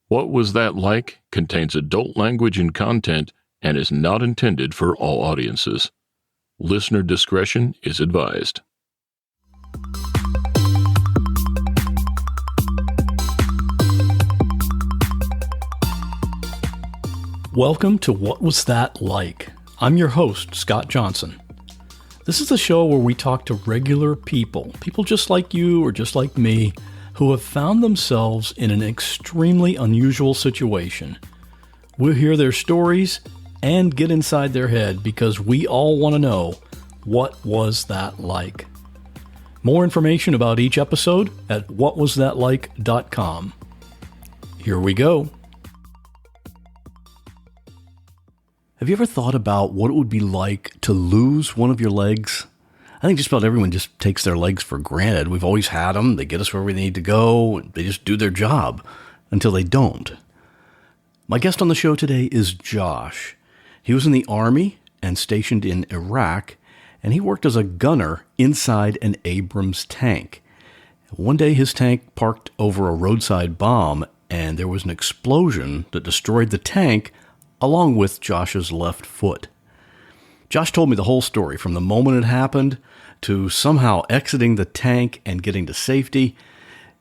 What Was That Like contains adult language and content and is not intended for all audiences. Listener discretion is advised. Welcome to What Was That Like? I'm your host, Scott Johnson. This is a show where we talk to regular people just like you or just like me, who have found themselves in an extremely unusual situation. We'll hear their stories and get inside their head because we all want to know, what was that like? More information about each episode at whatwasthatlike.com. Here we go. Have you ever thought about what it would be like to lose one of your legs? I think just about everyone just takes their legs for granted. We've always had them. They get us where we need to go. They just do their job until they don't. My guest on the show today is Josh. He was in the Army and stationed in Iraq, and he worked as a gunner inside an Abrams tank. One day his tank parked over a roadside bomb, and there was an explosion that destroyed the tank along with Josh's left foot. Josh told me the whole story from the moment it happened to somehow exiting the tank and getting to safety,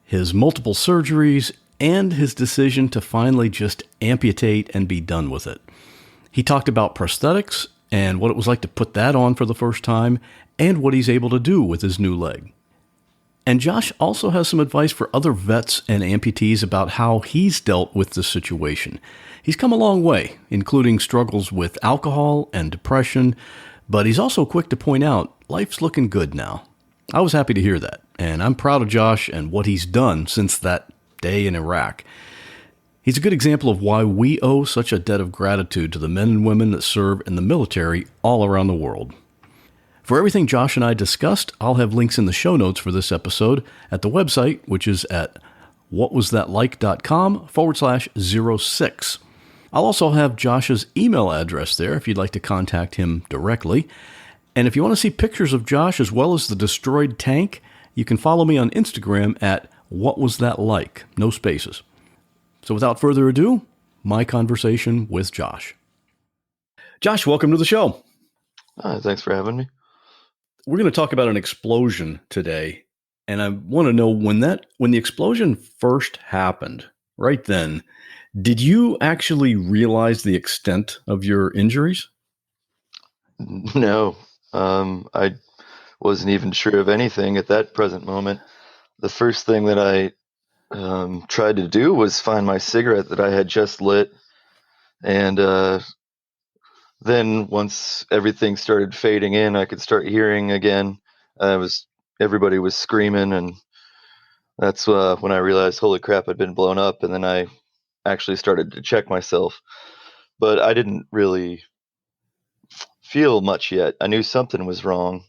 his multiple surgeries, and his decision to finally just amputate and be done with it. He talked about prosthetics and what it was like to put that on for the first time and what he's able to do with his new leg. And Josh also has some advice for other vets and amputees about how he's dealt with this situation. He's come a long way, including struggles with alcohol and depression, but he's also quick to point out life's looking good now. I was happy to hear that, and I'm proud of Josh and what he's done since that day in Iraq. He's a good example of why we owe such a debt of gratitude to the men and women that serve in the military all around the world. For everything Josh and I discussed, I'll have links in the show notes for this episode at the website, which is at whatwasthatlike.com/06. I'll also have Josh's email address there if you'd like to contact him directly. And if you want to see pictures of Josh as well as the destroyed tank, you can follow me on Instagram at whatwasthatlike, no spaces. So without further ado, my conversation with Josh. Josh, welcome to the show. Thanks for having me. We're going to talk about an explosion today, and I want to know when the explosion first happened, right then, did you actually realize the extent of your injuries? No, I wasn't even sure of anything at that present moment. The first thing that I tried to do was find my cigarette that I had just lit, and then once everything started fading in, I could start hearing again. Everybody was screaming, and that's when I realized, holy crap, I'd been blown up. And then I actually started to check myself, but I didn't really feel much yet. I knew something was wrong,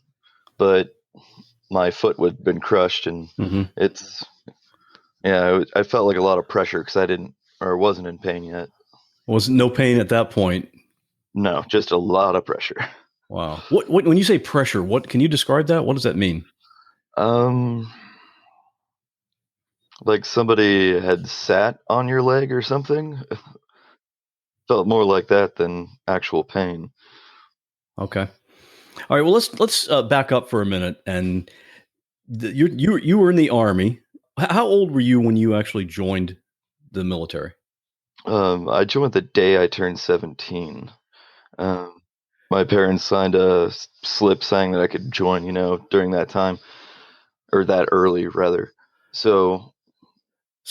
but my foot had been crushed, and I felt like a lot of pressure because I wasn't in pain yet. Was no pain at that point? No, just a lot of pressure. Wow. What when you say pressure, what can you describe that? What does that mean? Like somebody had sat on your leg or something. Felt more like that than actual pain. Okay. All right. Well, let's back up for a minute. And you were in the Army. How old were you when you actually joined the military? I joined the day I turned 17. My parents signed a slip saying that I could join, during that time, or that early rather. So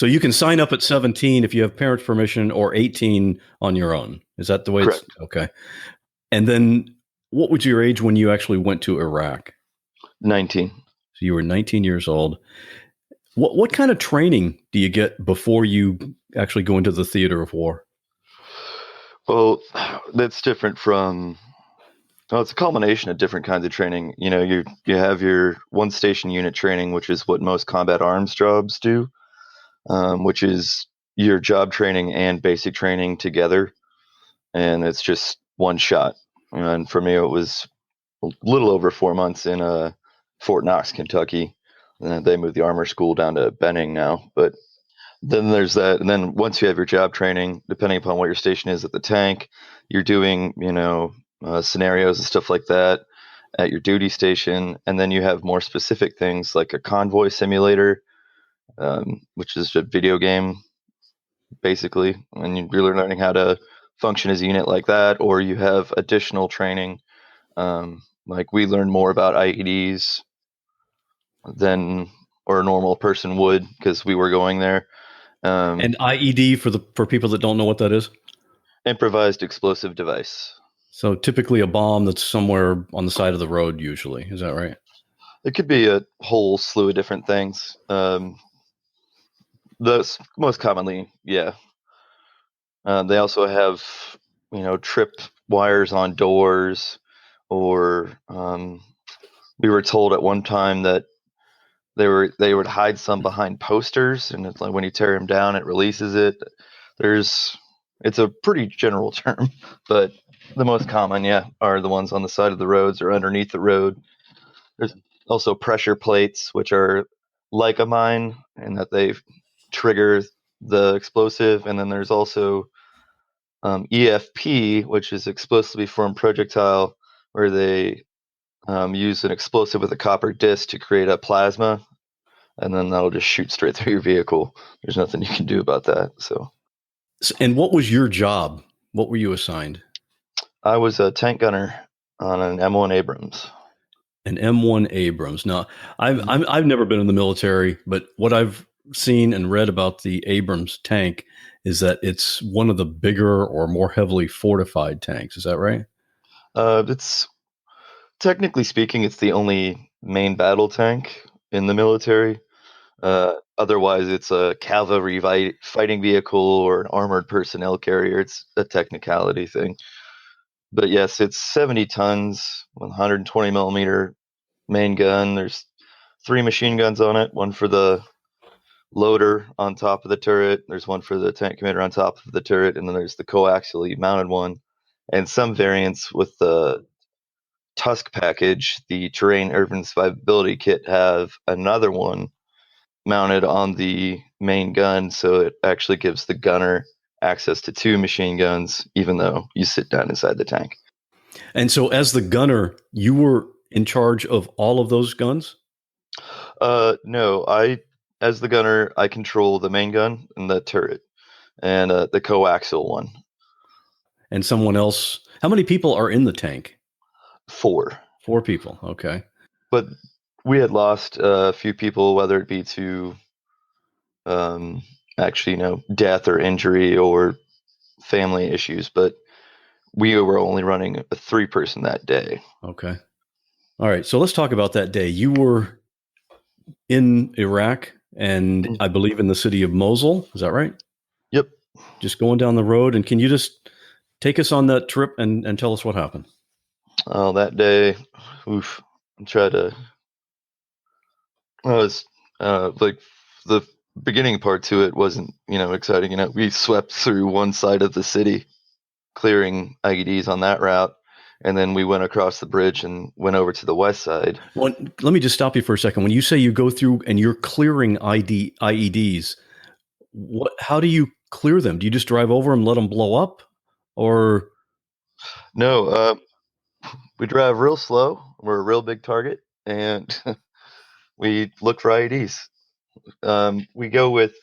you can sign up at 17 if you have parents' permission, or 18 on your own. Is that the way correct. It's okay? And then what was your age when you actually went to Iraq? 19. So you were 19 years old. What kind of training do you get before you actually go into the theater of war? Well, that's different from... Well, it's a culmination of different kinds of training. You have your one station unit training, which is what most combat arms jobs do, which is your job training and basic training together. And it's just one shot. And for me, it was a little over 4 months in Fort Knox, Kentucky. And they moved the armor school down to Benning now. But Then there's that, and then once you have your job training, depending upon what your station is at the tank, you're doing scenarios and stuff like that at your duty station, and then you have more specific things like a convoy simulator, which is a video game basically, and you're learning how to function as a unit like that, or you have additional training. Like we learned more about IEDs than or a normal person would because we were going there. And IED for people that don't know what that is. Improvised explosive device. So typically a bomb that's somewhere on the side of the road. Usually, is that right? It could be a whole slew of different things. Those most commonly, yeah. They also have, trip wires on doors, or we were told at one time that they would hide some behind posters, and it's like when you tear them down, it releases it. It's a pretty general term, but the most common, yeah, are the ones on the side of the roads or underneath the road. There's also pressure plates, which are like a mine, and that they trigger the explosive. And then there's also EFP, which is explosively formed projectile, where they use an explosive with a copper disc to create a plasma, and then that'll just shoot straight through your vehicle. There's nothing you can do about that. So, And what was your job? What were you assigned? I was a tank gunner on an M1 Abrams. An M1 Abrams. Now, I've never been in the military, but what I've seen and read about the Abrams tank is that it's one of the bigger or more heavily fortified tanks. Is that right? It's technically speaking, it's the only main battle tank in the military. Otherwise, it's a cavalry fighting vehicle or an armored personnel carrier. It's a technicality thing. But yes, it's 70 tons, 120 millimeter main gun. There's 3 machine guns on it, one for the loader on top of the turret. There's one for the tank commander on top of the turret, and then there's the coaxially mounted one. And some variants with the Tusk package, the Terrain Urban Survivability Kit, have another one mounted on the main gun, so it actually gives the gunner access to 2 machine guns, even though you sit down inside the tank. And so, as the gunner, you were in charge of all of those guns? No, as the gunner, I control the main gun and the turret, and the coaxial one. And someone else? How many people are in the tank? 4. 4 people. Okay. But we had lost a few people, whether it be to actually, death or injury or family issues. But we were only running a 3-person that day. Okay. All right. So let's talk about that day. You were in Iraq, and I believe in the city of Mosul. Is that right? Yep. Just going down the road. And can you just take us on that trip and tell us what happened? Oh, that day, oof. I'm trying to. Well, it was like the beginning part to it wasn't, exciting. We swept through one side of the city, clearing IEDs on that route, and then we went across the bridge and went over to the west side. Well, let me just stop you for a second. When you say you go through and you're clearing IEDs, how do you clear them? Do you just drive over them, let them blow up, or? No, we drive real slow. We're a real big target, and we look for IEDs. We go with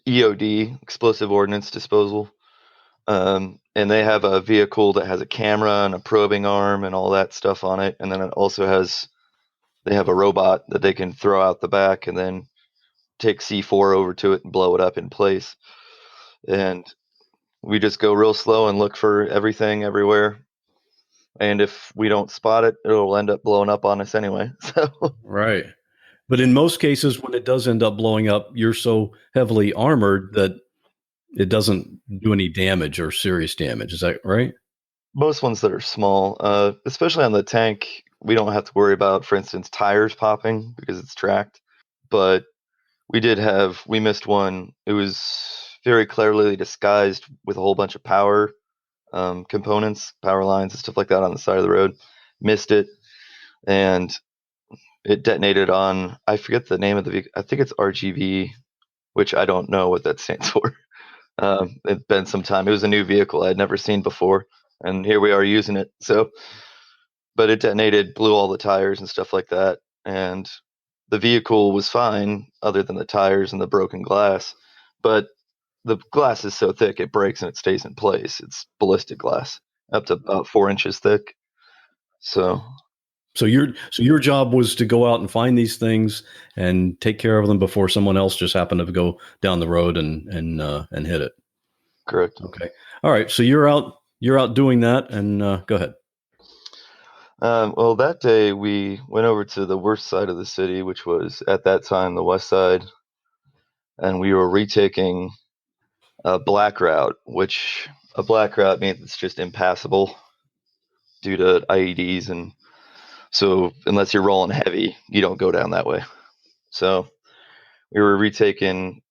EOD, explosive ordnance disposal. And they have a vehicle that has a camera and a probing arm and all that stuff on it. And then it also they have a robot that they can throw out the back and then take C4 over to it and blow it up in place. And we just go real slow and look for everything everywhere. And if we don't spot it, it'll end up blowing up on us anyway. So Right. But in most cases, when it does end up blowing up, you're so heavily armored that it doesn't do any damage or serious damage. Is that right? most ones that are small, especially on the tank, we don't have to worry about, for instance, tires popping because it's tracked. But we missed one. It was very clearly disguised with a whole bunch of power components, power lines and stuff like that on the side of the road. Missed it, and it detonated on, I forget the name of the vehicle. I think it's RGV which I don't know what that stands for. It's been some time. It was a new vehicle I'd never seen before, and here we are using it. So, but it detonated, blew all the tires and stuff like that, and the vehicle was fine, other than the tires and the broken glass. But the glass is so thick it breaks and it stays in place. It's ballistic glass, up to about 4 inches thick. So So your job was to go out and find these things and take care of them before someone else just happened to go down the road and hit it. correct. Okay. All right. So you're out doing that, and go ahead. Well, that day we went over to the worst side of the city, which was at that time the west side, and we were retaking a black route, which a black route means it's just impassable due to IEDs, and so unless you're rolling heavy, you don't go down that way. So we were retaking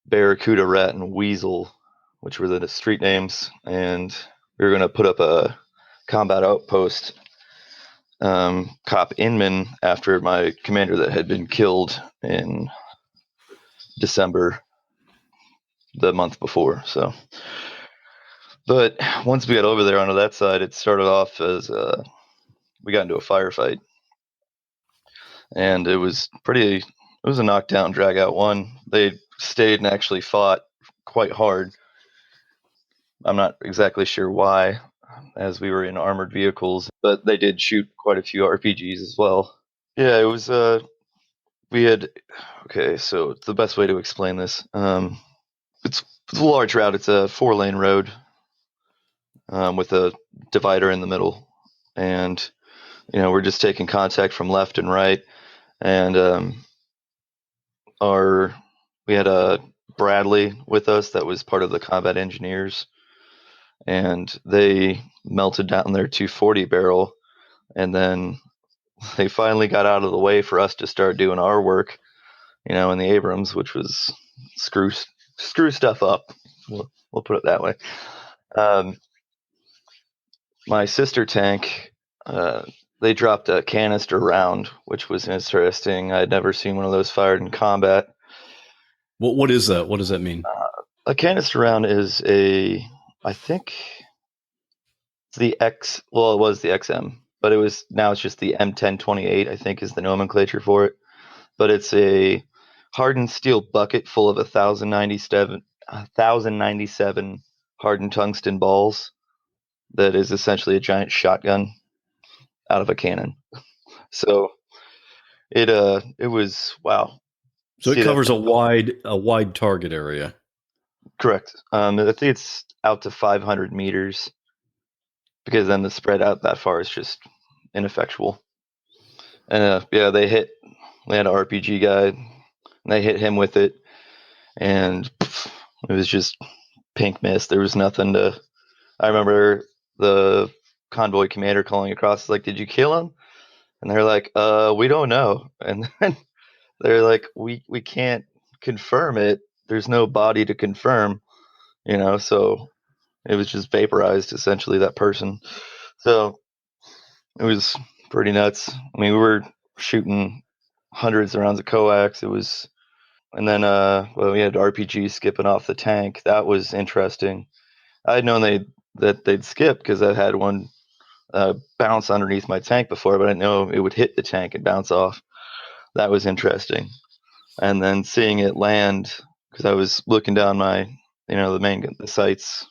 Barracuda, Rat, and Weasel, which were the street names, and we were going to put up a combat outpost, Cop Inman, after my commander that had been killed in December the month before. So, but once we got over there onto that side, it started off as we got into a firefight, and it was a knockdown, drag out one. They stayed and actually fought quite hard. I'm not exactly sure why, as we were in armored vehicles, but they did shoot quite a few RPGs as well. Yeah, it was we had okay, so the best way to explain this, it's a large route. It's a 4-lane road with a divider in the middle, and we're just taking contact from left and right, and we had a Bradley with us that was part of the combat engineers, and they melted down their 240 barrel, and then they finally got out of the way for us to start doing our work, in the Abrams, which was screw stuff up. We'll put it that way. My sister tank, they dropped a canister round, which was interesting. I'd never seen one of those fired in combat. What is that? What does that mean? A canister round is I think it's the X. Well, it was the XM, but now it's just the M1028. I think is the nomenclature for it. But it's a hardened steel bucket full of 1,097 hardened tungsten balls. That is essentially a giant shotgun out of a cannon. So it was wow. So it covers a wide target area. Correct. I think it's out to 500 meters, because then the spread out that far is just ineffectual. And they had an RPG guy, and they hit him with it, and it was just pink mist. There was nothing to. I remember the convoy commander calling across, like, "Did you kill him?" And they're like, "We don't know." And then they're like, "We can't confirm it. There's no body to confirm." So it was just vaporized, essentially, that person. So it was pretty nuts. I mean, we were shooting hundreds of rounds of coax. It was, and then we had RPG skipping off the tank. That was interesting. I had known that they'd skip because I had one bounce underneath my tank before, but I didn't know it would hit the tank and bounce off. That was interesting. And then seeing it land, because I was looking down my, the sights.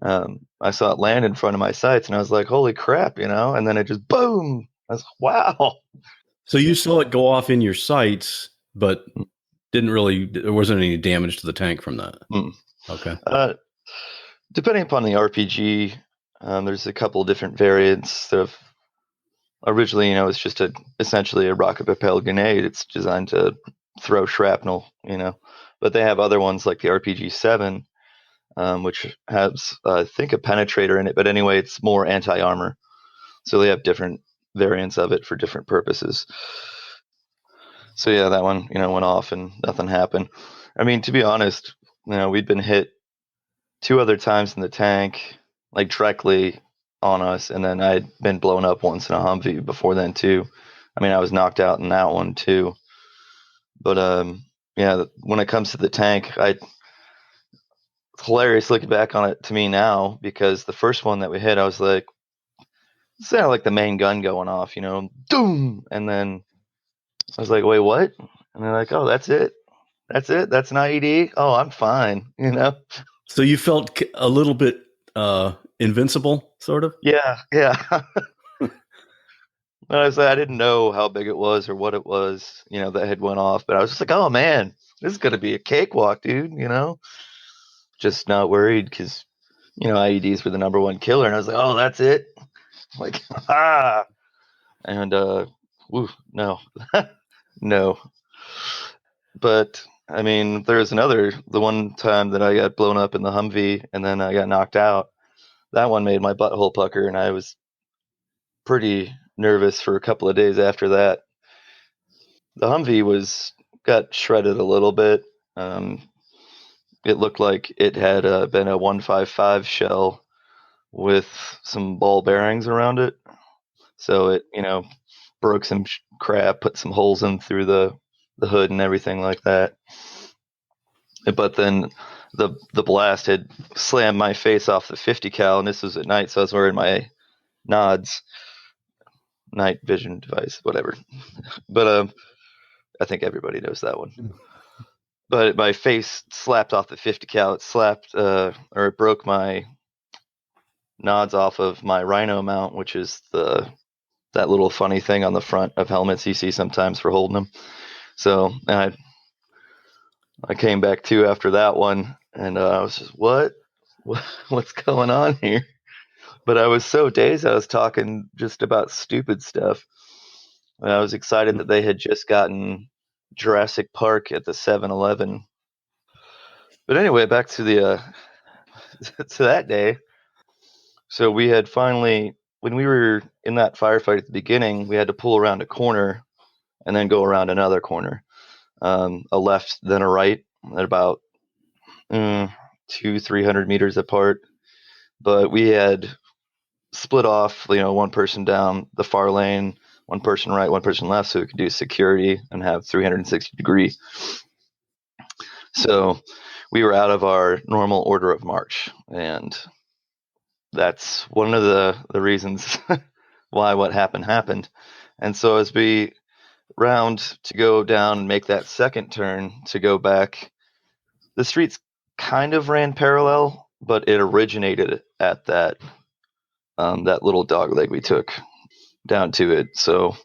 I saw it land in front of my sights, and I was like, "Holy crap!" And then it just boom. I was like, "Wow!" So you saw it go off in your sights, but there wasn't any damage to the tank from that. Okay. Depending upon the RPG, there's a couple of different variants. Originally, it's just essentially a rocket propelled grenade. It's designed to throw shrapnel, but they have other ones like the RPG-7, which has, I think, a penetrator in it. But anyway, it's more anti-armor. So they have different variants of it for different purposes. So yeah, that one, went off and nothing happened. I mean, to be honest, we'd been hit 2 other times in the tank, like directly on us, and then I'd been blown up once in a Humvee before then too. I mean, I was knocked out in that one too. But yeah, when it comes to the tank, it's hilarious looking back on it to me now, because the first one that we hit, I was like, it sounded like the main gun going off, doom, and then I was like, wait, what? And they're like, oh, that's it. That's it. That's an IED. Oh, I'm fine. So you felt a little bit invincible, sort of? Yeah, yeah. I didn't know how big it was or what it was, that had went off, but I was just like, oh man, this is gonna be a cakewalk, dude. Just not worried because IEDs were the number one killer, and I was like, oh, that's it. Like, ah, and woo, no, no. But I mean, there's the one time that I got blown up in the Humvee and then I got knocked out. That one made my butthole pucker, and I was pretty nervous for a couple of days after that. The Humvee got shredded a little bit. Um, it looked like it had been a 155 shell with some ball bearings around it. So it, broke some crap, put some holes in through the hood and everything like that. But then the blast had slammed my face off the 50 cal, and this was at night, so I was wearing my nods, night vision device, whatever. But I think everybody knows that one. But my face slapped off the 50 cal. It slapped, or it broke my nods off of my Rhino mount, which is that little funny thing on the front of helmets you see sometimes for holding them. So I came back to after that one, and I was just, what's going on here? But I was so dazed, I was talking just about stupid stuff. And I was excited that they had just gotten Jurassic Park at the 7-Eleven. But anyway, back to the to that day. So we had finally, when we were in that firefight at the beginning, we had to pull around a corner and then go around another corner, a left then a right, at about 200-300 meters apart. But we had split off, one person down the far lane, one person right, one person left, so we could do security and have 360 degree. So we were out of our normal order of march, and that's one of the reasons why what happened. And so as we round to go down and make that second turn to go back, the streets kind of ran parallel, but it originated at that little dog leg we took down to it. So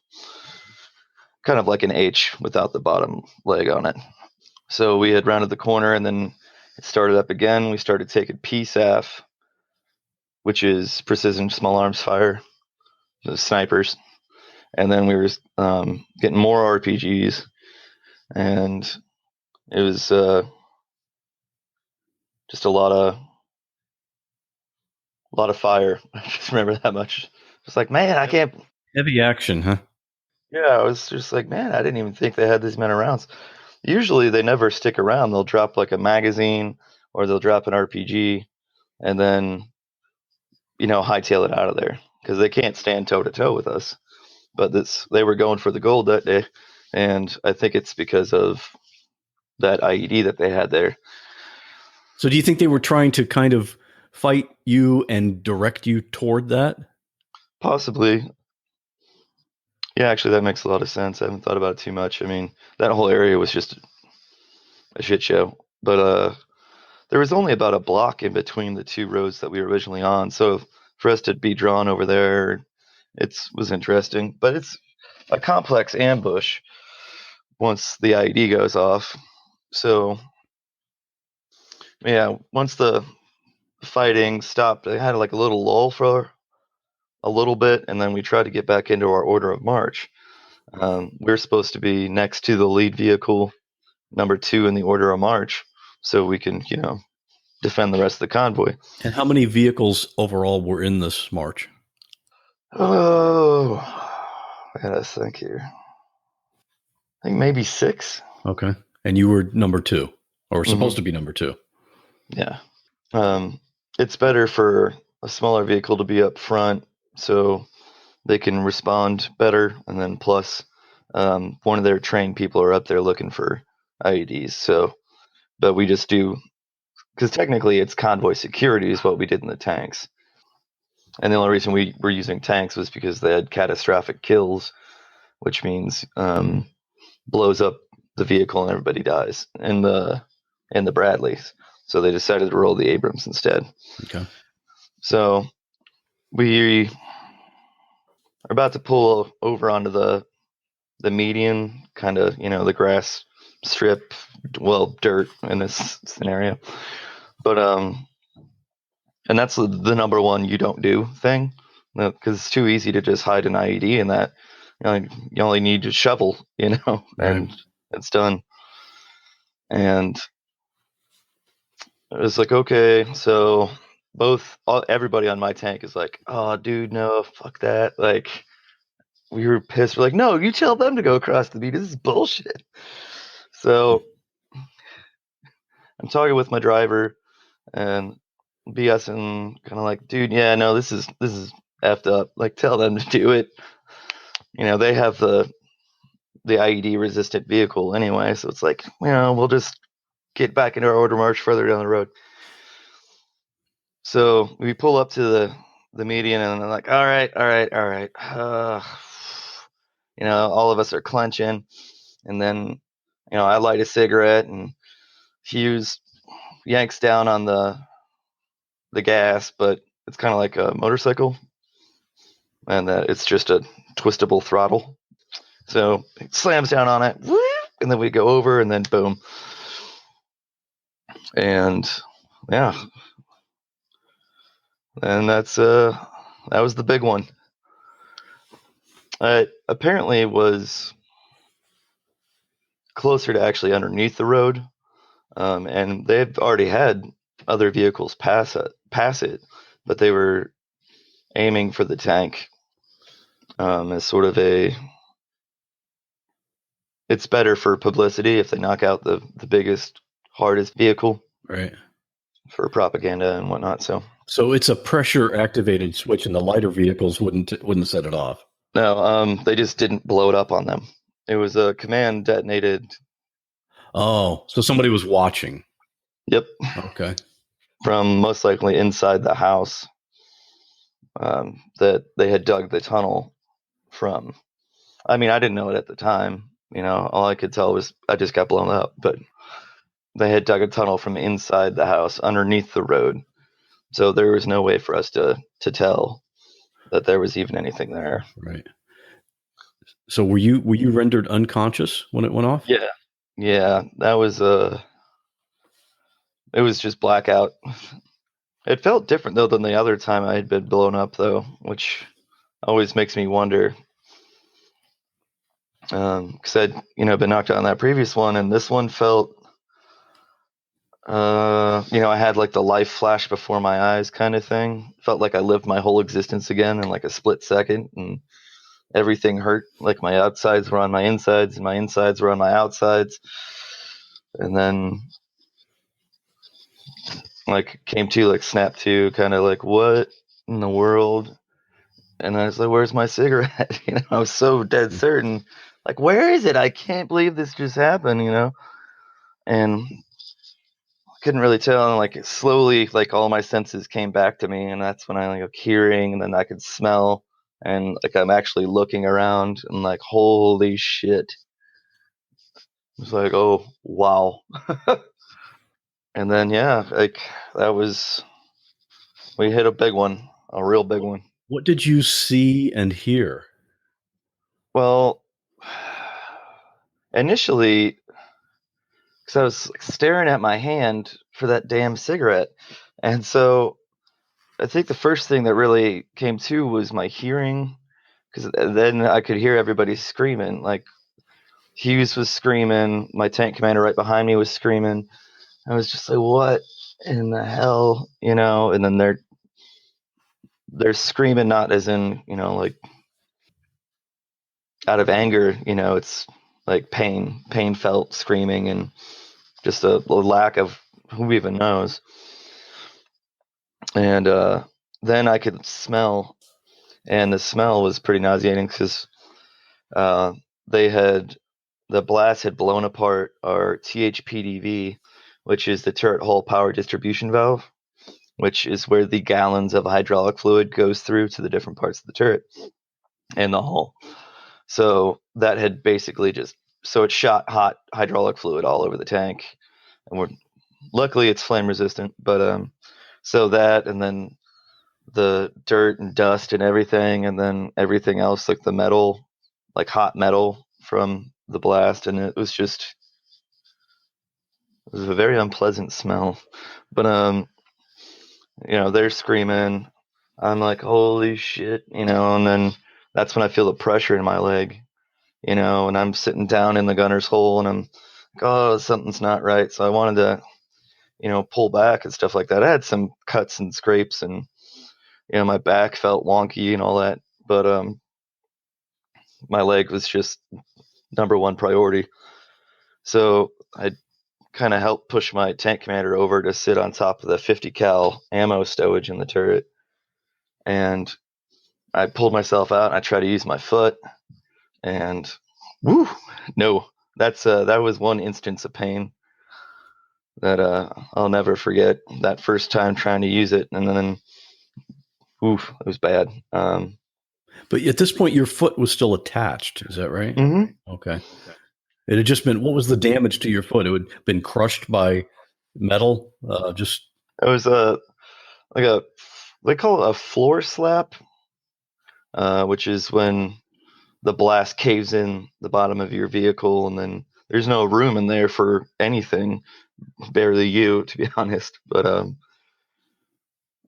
kind of like an H without the bottom leg on it. So we had rounded the corner, and then it started up again. We started taking PSAF, which is precision small arms fire, the snipers. And then we were getting more RPGs, and it was just a lot of fire. I just remember that much. Just like, man, I can't. Heavy action, huh? Yeah, I was just like, man, I didn't even think they had these many rounds. Usually they never stick around. They'll drop like a magazine or they'll drop an RPG and then, hightail it out of there because they can't stand toe to toe with us. But they were going for the gold that day. And I think it's because of that IED that they had there. So do you think they were trying to kind of fight you and direct you toward that? Possibly. Yeah, actually, that makes a lot of sense. I haven't thought about it too much. I mean, that whole area was just a shit show. But there was only about a block in between the two roads that we were originally on. So for us to be drawn over there, it was interesting. But it's a complex ambush once the IED goes off. So, yeah, once the fighting stopped, they had like a little lull for a little bit, and then we tried to get back into our order of march. We're supposed to be next to the lead vehicle, number 2 in the order of march, so we can, defend the rest of the convoy. And how many vehicles overall were in this march? Oh, I gotta think here. I think maybe 6. Okay. And you were number 2, or supposed to be number 2. Yeah. It's better for a smaller vehicle to be up front so they can respond better. And then plus, one of their trained people are up there looking for IEDs. So, but we just do, because technically it's convoy security is what we did in the tanks. And the only reason we were using tanks was because they had catastrophic kills, which means blows up the vehicle and everybody dies in the Bradleys. So they decided to roll the Abrams instead. Okay. So we are about to pull over onto the median, kind of, the grass strip, well, dirt in this scenario. But and that's the number one you don't do thing, because it's too easy to just hide an IED in that. You only need to shovel, Right. and it's done. And it was like, okay, so everybody on my tank is like, oh, dude, no, fuck that. Like, we were pissed. We're like, no, you tell them to go across the beach. This is bullshit. So I'm talking with my driver and BSing, kind of like, dude, yeah, no, this is effed up. Like, tell them to do it. They have the IED resistant vehicle anyway, so it's like, we'll just get back into our order march further down the road. So we pull up to the median, and I'm like, all right. All of us are clenching, and then I light a cigarette, and Hughes yanks down on the gas, but it's kind of like a motorcycle, and that it's just a twistable throttle. So it slams down on it, and then we go over, and then boom. And yeah, and that was the big one. Apparently it was closer to actually underneath the road, and they've already had other vehicles pass it, but they were aiming for the tank as sort of it's better for publicity if they knock out the biggest, hardest vehicle, Right. for propaganda and whatnot. So it's a pressure activated switch, and the lighter vehicles wouldn't set it off. No, they just didn't blow it up on them. It was a command detonated. Oh, so somebody was watching. Yep. Okay. From most likely inside the house that they had dug the tunnel from. I mean, I didn't know it at the time. All I could tell was I just got blown up. But they had dug a tunnel from inside the house underneath the road, so there was no way for us to tell that there was even anything there. Right. So were you rendered unconscious when it went off? Yeah. That was it was just blackout. It felt different though than the other time I had been blown up though, which always makes me wonder. Because I'd been knocked out on that previous one, and this one felt, I had like the life flash before my eyes kind of thing. Felt like I lived my whole existence again in like a split second, and everything hurt. Like my outsides were on my insides, and my insides were on my outsides. And then like came to, like snap to, kind of like, what in the world? And I was like, where's my cigarette? I was so dead certain. Like, where is it? I can't believe this just happened, And couldn't really tell. And like slowly, like all my senses came back to me, and that's when I like hearing, and then I could smell, and like I'm actually looking around, and like, holy shit. It was like, oh wow. And then yeah, like we hit a big one, a real big one. What did you see and hear? Well, initially, because I was staring at my hand for that damn cigarette, and so I think the first thing that really came to was my hearing, because then I could hear everybody screaming. Like Hughes was screaming, my tank commander right behind me was screaming. I was just like, what in the hell, And then they're screaming, not as in, like out of anger, it's like pain felt screaming, and just a lack of who even knows. And then I could smell, and the smell was pretty nauseating because they had the blast had blown apart our THPDV, which is the turret hull power distribution valve, which is where the gallons of hydraulic fluid goes through to the different parts of the turret and the hull. So that had basically so it shot hot hydraulic fluid all over the tank, and luckily it's flame resistant. But so that, and then the dirt and dust and everything, and then everything else, like the metal, like hot metal from the blast, and it was a very unpleasant smell. But they're screaming. I'm like, holy shit, and then that's when I feel the pressure in my leg, and I'm sitting down in the gunner's hole, and I'm like, oh, something's not right. So I wanted to, pull back and stuff like that. I had some cuts and scrapes, and my back felt wonky and all that, but my leg was just number one priority. So I kind of helped push my tank commander over to sit on top of the 50 cal ammo stowage in the turret, and I pulled myself out and I tried to use my foot, and woo, no, that was one instance of pain that I'll never forget. That first time trying to use it, and then oof, it was bad. But at this point, your foot was still attached. Is that right? Mm-hmm. Okay. It had just been, what was the damage to your foot? It had been crushed by metal? It was they call it a floor slap, which is when the blast caves in the bottom of your vehicle, and then there's no room in there for anything, barely you, to be honest. But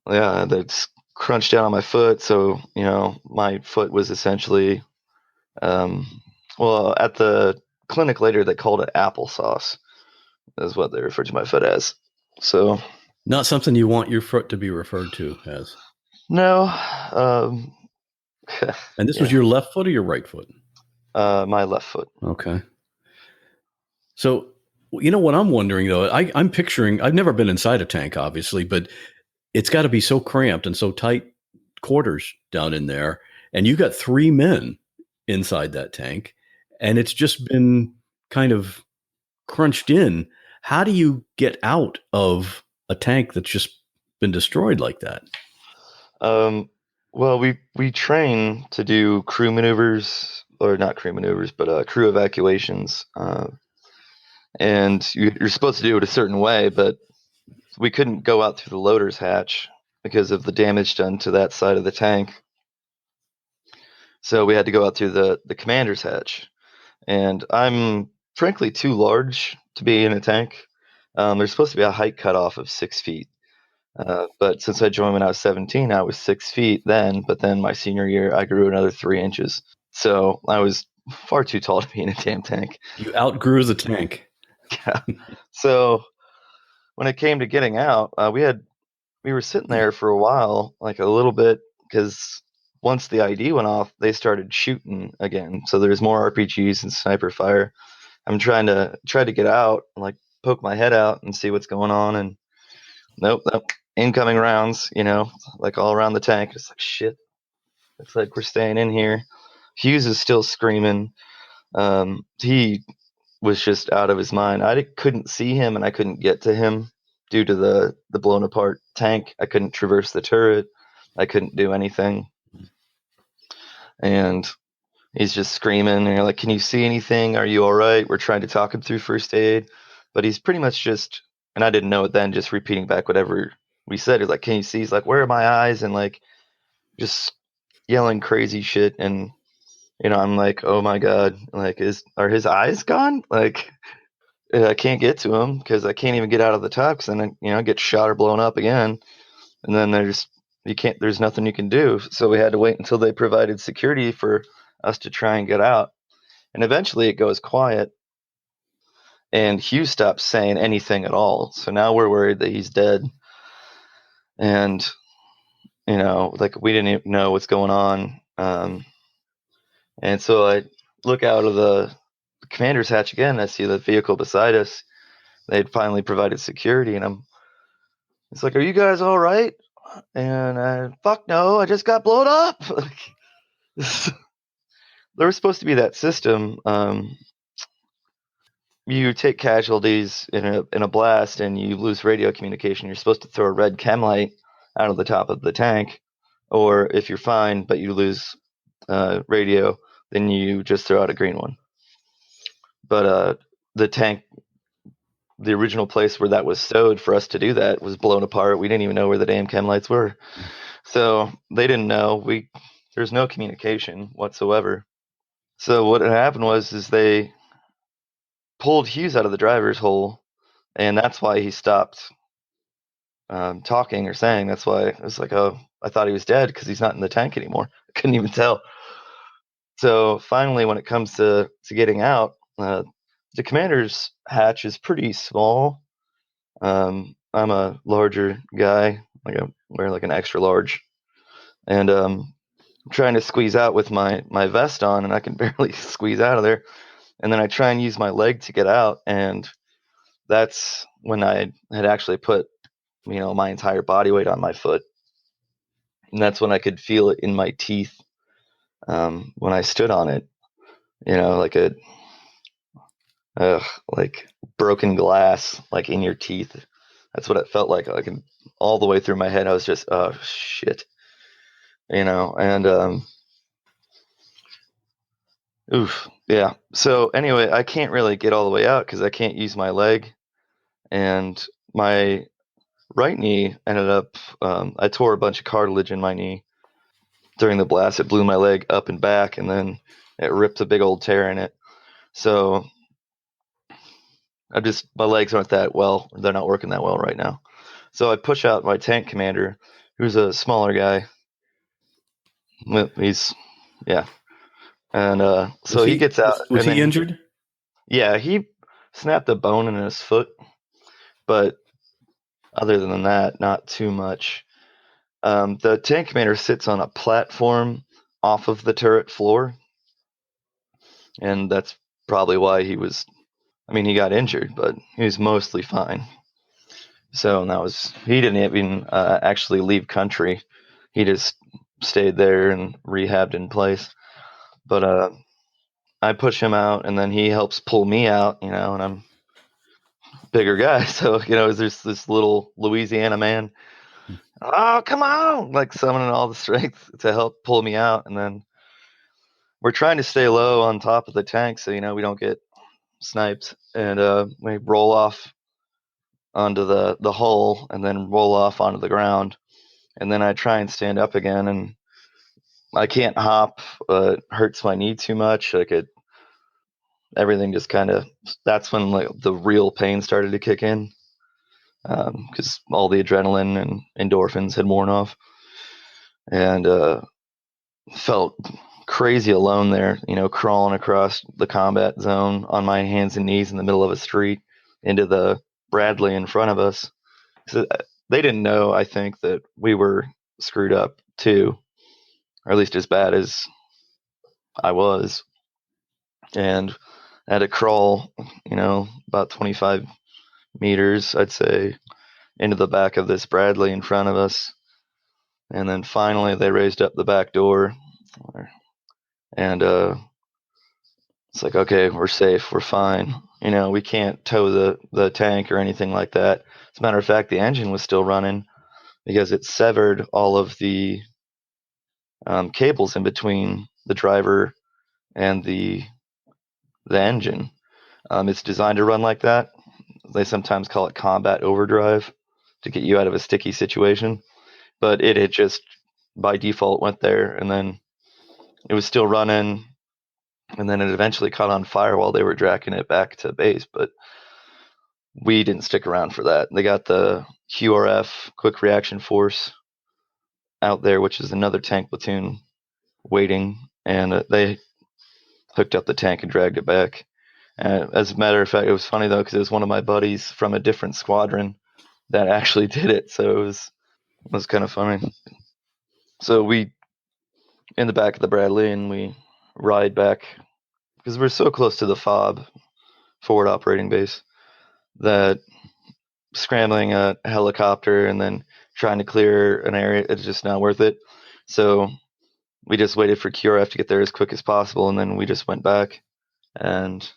yeah, that's crunched down on my foot. So my foot was essentially, well, at the clinic later they called it applesauce, is what they referred to my foot as. So not something you want your foot to be referred to as. No. And this was your left foot or your right foot? My left foot. Okay. So, what I'm wondering, though, I'm picturing, I've never been inside a tank, obviously, but it's got to be so cramped and so tight quarters down in there. And you got 3 men inside that tank, and it's just been kind of crunched in. How do you get out of a tank that's just been destroyed like that? Well, we train to do crew maneuvers, or not crew maneuvers, but crew evacuations. And you're supposed to do it a certain way, but we couldn't go out through the loader's hatch because of the damage done to that side of the tank. So we had to go out through the commander's hatch. And I'm frankly too large to be in a tank. There's supposed to be a height cutoff of 6 feet. But since I joined when I was 17, I was 6 feet then. But then my senior year, I grew another 3 inches. So I was far too tall to be in a damn tank. You outgrew the tank. Yeah. So when it came to getting out, we were sitting there for a while, like a little bit, because once the ID went off, they started shooting again. So there's more RPGs and sniper fire. I'm trying to get out, like poke my head out and see what's going on, and nope, incoming rounds, like all around the tank. It's like, shit, looks like we're staying in here. Hughes is still screaming. He was just out of his mind. I couldn't see him, and I couldn't get to him due to the blown apart tank. I couldn't traverse the turret. I couldn't do anything. And he's just screaming, and you're like, can you see anything? Are you all right? We're trying to talk him through first aid. But he's pretty much just, and I didn't know it then, just repeating back whatever we said. He's like, can you see? He's like, where are my eyes? And like, just yelling crazy shit. And, I'm like, oh my God, like, are his eyes gone? Like, I can't get to him because I can't even get out of the tub, because then, I get shot or blown up again. And then there's nothing you can do. So we had to wait until they provided security for us to try and get out. And eventually it goes quiet, and Hugh stops saying anything at all. So now we're worried that he's dead. And, like, we didn't even know what's going on. And so I look out of the commander's hatch again, and I see the vehicle beside us. They'd finally provided security, and it's like, are you guys all right? And fuck no, I just got blown up. There was supposed to be that system you take casualties in a blast and you lose radio communication, you're supposed to throw a red chem light out of the top of the tank, or if you're fine but you lose radio, then you just throw out a green one. But the tank, the original place where that was stowed for us to do that, was blown apart. We didn't even know where the damn chem lights were, so they didn't know. There's no communication whatsoever. So what had happened is they pulled Hughes out of the driver's hole, and that's why he stopped talking or saying. That's why it was like, oh, I thought he was dead because he's not in the tank anymore. I couldn't even tell. So finally, when it comes to getting out, the commander's hatch is pretty small. I'm a larger guy, I wear like an extra large, and I'm trying to squeeze out with my vest on, and I can barely squeeze out of there. And then I try and use my leg to get out, and that's when I had actually put, my entire body weight on my foot, and that's when I could feel it in my teeth when I stood on it. Like like broken glass, like in your teeth. That's what it felt like. Like all the way through my head, I was just, oh shit, And oof, yeah. So anyway, I can't really get all the way out because I can't use my leg, and my right knee ended up. I tore a bunch of cartilage in my knee during the blast. It blew my leg up and back, and then it ripped a big old tear in it. So my legs aren't that well. They're not working that well right now. So I push out my tank commander, who's a smaller guy. Yeah. And so he gets out. Was he injured? Yeah, he snapped a bone in his foot, but other than that, not too much. The tank commander sits on a platform off of the turret floor, and that's probably why he got injured, but he was mostly fine. So he didn't even actually leave country. He just stayed there and rehabbed in place. But I push him out, and then he helps pull me out, and I'm a bigger guy. So, there's this little Louisiana man, oh, come on, like summoning all the strength to help pull me out. And then we're trying to stay low on top of the tank so, we don't get sniped. And we roll off onto the hull and then roll off onto the ground. And then I try and stand up again, and I can't hop. It hurts my knee too much. Everything just that's when like the real pain started to kick in, because all the adrenaline and endorphins had worn off, and felt crazy alone there, crawling across the combat zone on my hands and knees in the middle of a street into the Bradley in front of us. So they didn't know, I think, that we were screwed up too, or at least as bad as I was. And I had to crawl, about 25 meters, I'd say, into the back of this Bradley in front of us. And then finally they raised up the back door, and it's like, okay, we're safe, we're fine. We can't tow the tank or anything like that. As a matter of fact, the engine was still running because it severed all of the cables in between the driver and the engine. It's designed to run like that. They sometimes call it combat overdrive to get you out of a sticky situation. But it had just by default went there, and then it was still running, and then it eventually caught on fire while they were dragging it back to base. But we didn't stick around for that. They got the QRF, Quick Reaction Force, out there, which is another tank platoon waiting, and they hooked up the tank and dragged it back. As a matter of fact, it was funny though, because it was one of my buddies from a different squadron that actually did it, so it was kind of funny. So we in the back of the Bradley, and we ride back because we're so close to the FOB, forward operating base, that scrambling a helicopter and then trying to clear an area, it's just not worth it. So we just waited for QRF to get there as quick as possible, and then we just went back, and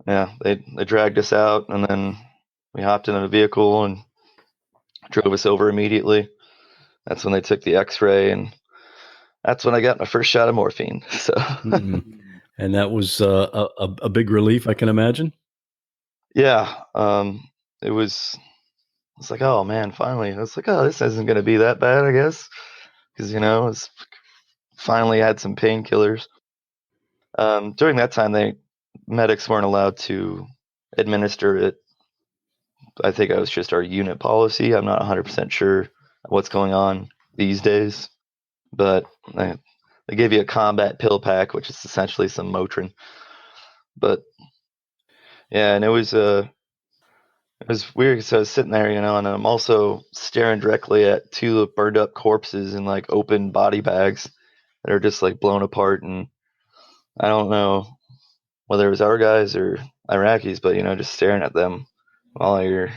Yeah, they dragged us out, and then we hopped in a vehicle and drove us over immediately. That's when they took the X-ray, and that's when I got my first shot of morphine. So, And that was a big relief, I can imagine. yeah, it was. It's like, oh man, finally. I was like, oh, this isn't going to be that bad, I guess, because it's finally had some painkillers. During that time, medics weren't allowed to administer it. I think it was just our unit policy. I'm not 100% sure what's going on these days, but they gave you a combat pill pack, which is essentially some Motrin. But yeah, and it was weird. So I was sitting there, and I'm also staring directly at two burned up corpses in like open body bags that are just like blown apart, and I don't know whether it was our guys or Iraqis, but just staring at them while you're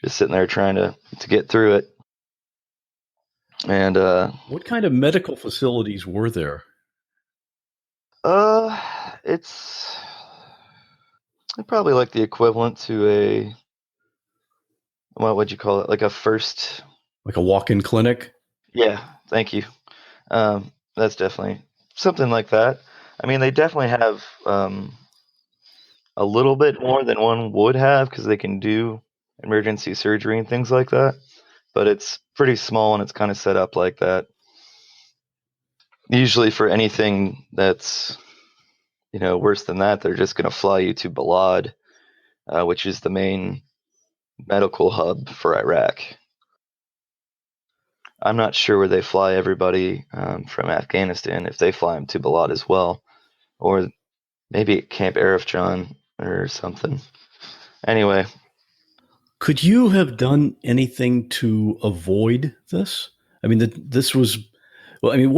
just sitting there trying to get through it. And what kind of medical facilities were there? It's probably like the equivalent to a, what would you call it? Like a first. Like a walk-in clinic? Yeah, thank you. That's definitely something like that. I mean, they definitely have a little bit more than one would have because they can do emergency surgery and things like that. But it's pretty small and it's kind of set up like that. Usually, for anything that's worse than that, they're just going to fly you to Balad, which is the main medical hub for Iraq. I'm not sure where they fly everybody from Afghanistan, if they fly them to Balad as well, or maybe at Camp Arifjan or something. Anyway. Could you have done anything to avoid this? I mean, this was, well, I mean,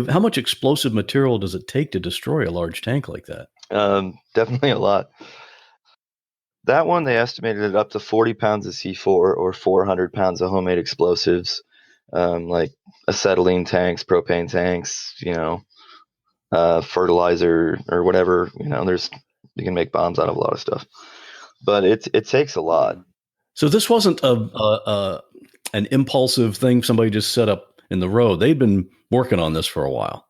how much explosive material does it take to destroy a large tank like that? Definitely a lot. That one, they estimated it up to 40 pounds of C4 or 400 pounds of homemade explosives, like acetylene tanks, propane tanks, fertilizer or whatever. You can make bombs out of a lot of stuff, but it takes a lot. So this wasn't an impulsive thing somebody just set up in the road. They'd been working on this for a while.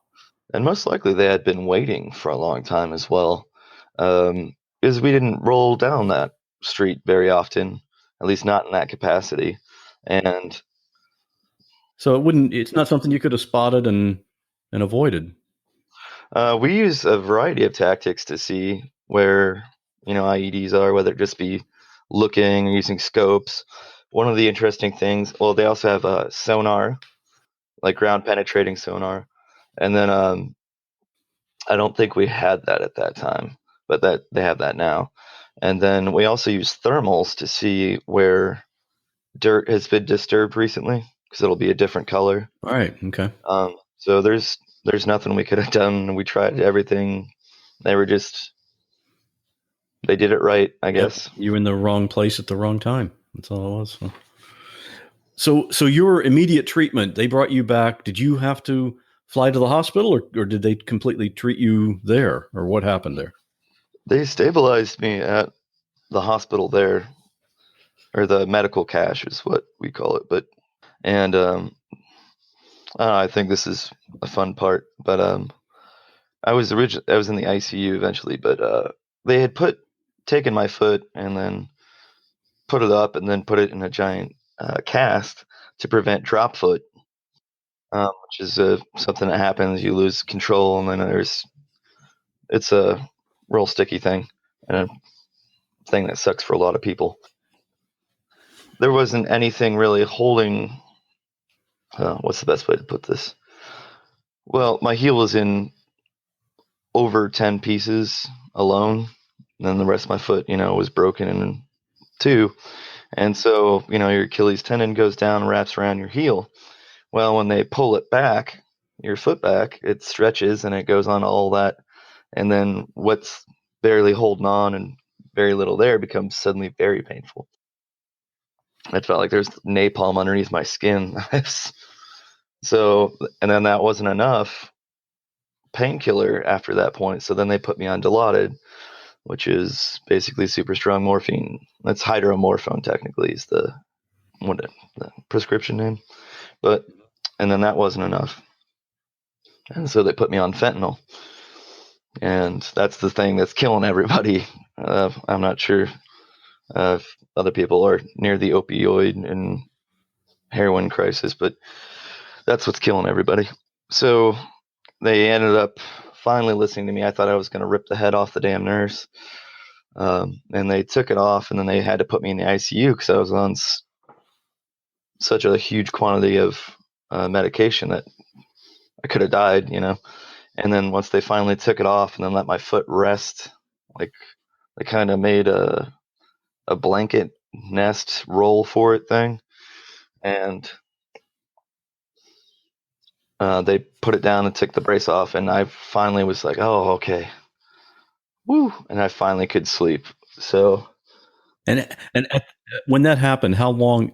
And most likely they had been waiting for a long time as well, because we didn't roll down that street very often, at least not in that capacity. And so it's not something you could have spotted and avoided. We use a variety of tactics to see where IEDs are, whether it just be looking or using scopes. One of the interesting things, well, they also have a sonar, like ground penetrating sonar, and then I don't think we had that at that time, but that they have that now. And then we also use thermals to see where dirt has been disturbed recently, because it'll be a different color. All right. Okay. So there's nothing we could have done. We tried everything. They did it right, I guess. Yep. You were in the wrong place at the wrong time. That's all it was. So your immediate treatment, they brought you back. Did you have to fly to the hospital, or did they completely treat you there, or what happened there? They stabilized me at the hospital there, or the medical cache is what we call it. And I think this is a fun part. But I was in the ICU eventually, but they had taken my foot and then put it up and then put it in a giant cast to prevent drop foot, which is something that happens. You lose control, and then it's a real sticky thing and a thing that sucks for a lot of people. There wasn't anything really holding. What's the best way to put this? Well, my heel was in over 10 pieces alone. And then the rest of my foot, was broken in two. And so, your Achilles tendon goes down, wraps around your heel. Well, when they pull it back, your foot back, it stretches and it goes on all that. And then what's barely holding on and very little there becomes suddenly very painful. It felt like there's napalm underneath my skin. So, and then that wasn't enough. painkiller after that point. So then they put me on Dilaudid, which is basically super strong morphine. That's hydromorphone, technically, is the prescription name. And then that wasn't enough. And so they put me on fentanyl. And that's the thing that's killing everybody. I'm not sure if other people are near the opioid and heroin crisis, but that's what's killing everybody. So they ended up finally listening to me. I thought I was going to rip the head off the damn nurse. And they took it off, and then they had to put me in the ICU because I was on such a huge quantity of medication that I could have died, And then once they finally took it off and then let my foot rest, like they kind of made a blanket nest roll for it thing, and they put it down and took the brace off, and I finally was like, oh, okay, woo, and I finally could sleep. So, and when that happened, how long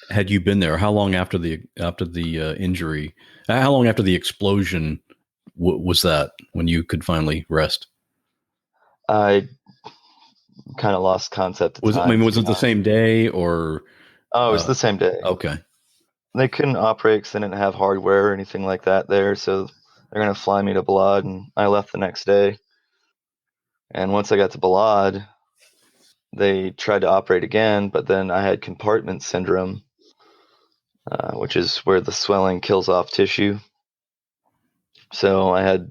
had you been there? How long after the injury? How long after the explosion was that when you could finally rest? I kind of lost concept of time. Was it the same day or? Oh, it was the same day. Okay. They couldn't operate because they didn't have hardware or anything like that there, so they're going to fly me to Balad, and I left the next day. And once I got to Balad, they tried to operate again, but then I had compartment syndrome, which is where the swelling kills off tissue. So I had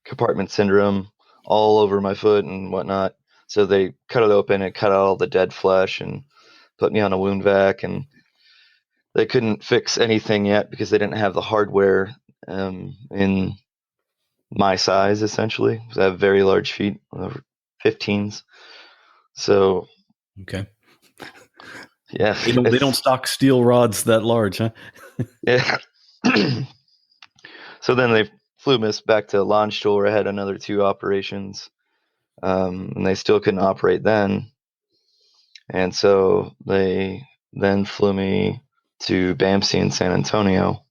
compartment syndrome all over my foot and whatnot. So they cut it open and cut out all the dead flesh and put me on a wound vac, and they couldn't fix anything yet because they didn't have the hardware in my size, essentially, because I have very large feet, 15s. So, okay, yeah, they don't stock steel rods that large, huh? Yeah. So then they flew me back to Landstuhl, where I had another 2 operations, and they still couldn't operate then. And so they then flew me to BAMC in San Antonio,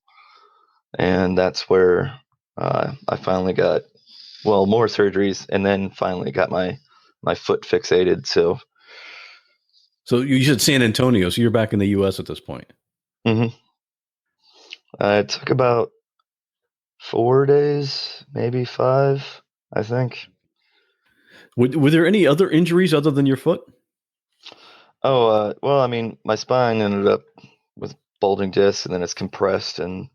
and that's where I finally got, more surgeries, and then finally got my foot fixated. So you said San Antonio, so you're back in the U.S. at this point. Mm-hmm. It took about 4 days, maybe 5, I think. Were there any other injuries other than your foot? Oh, well, I mean, my spine ended up with bulging discs, and then it's compressed, and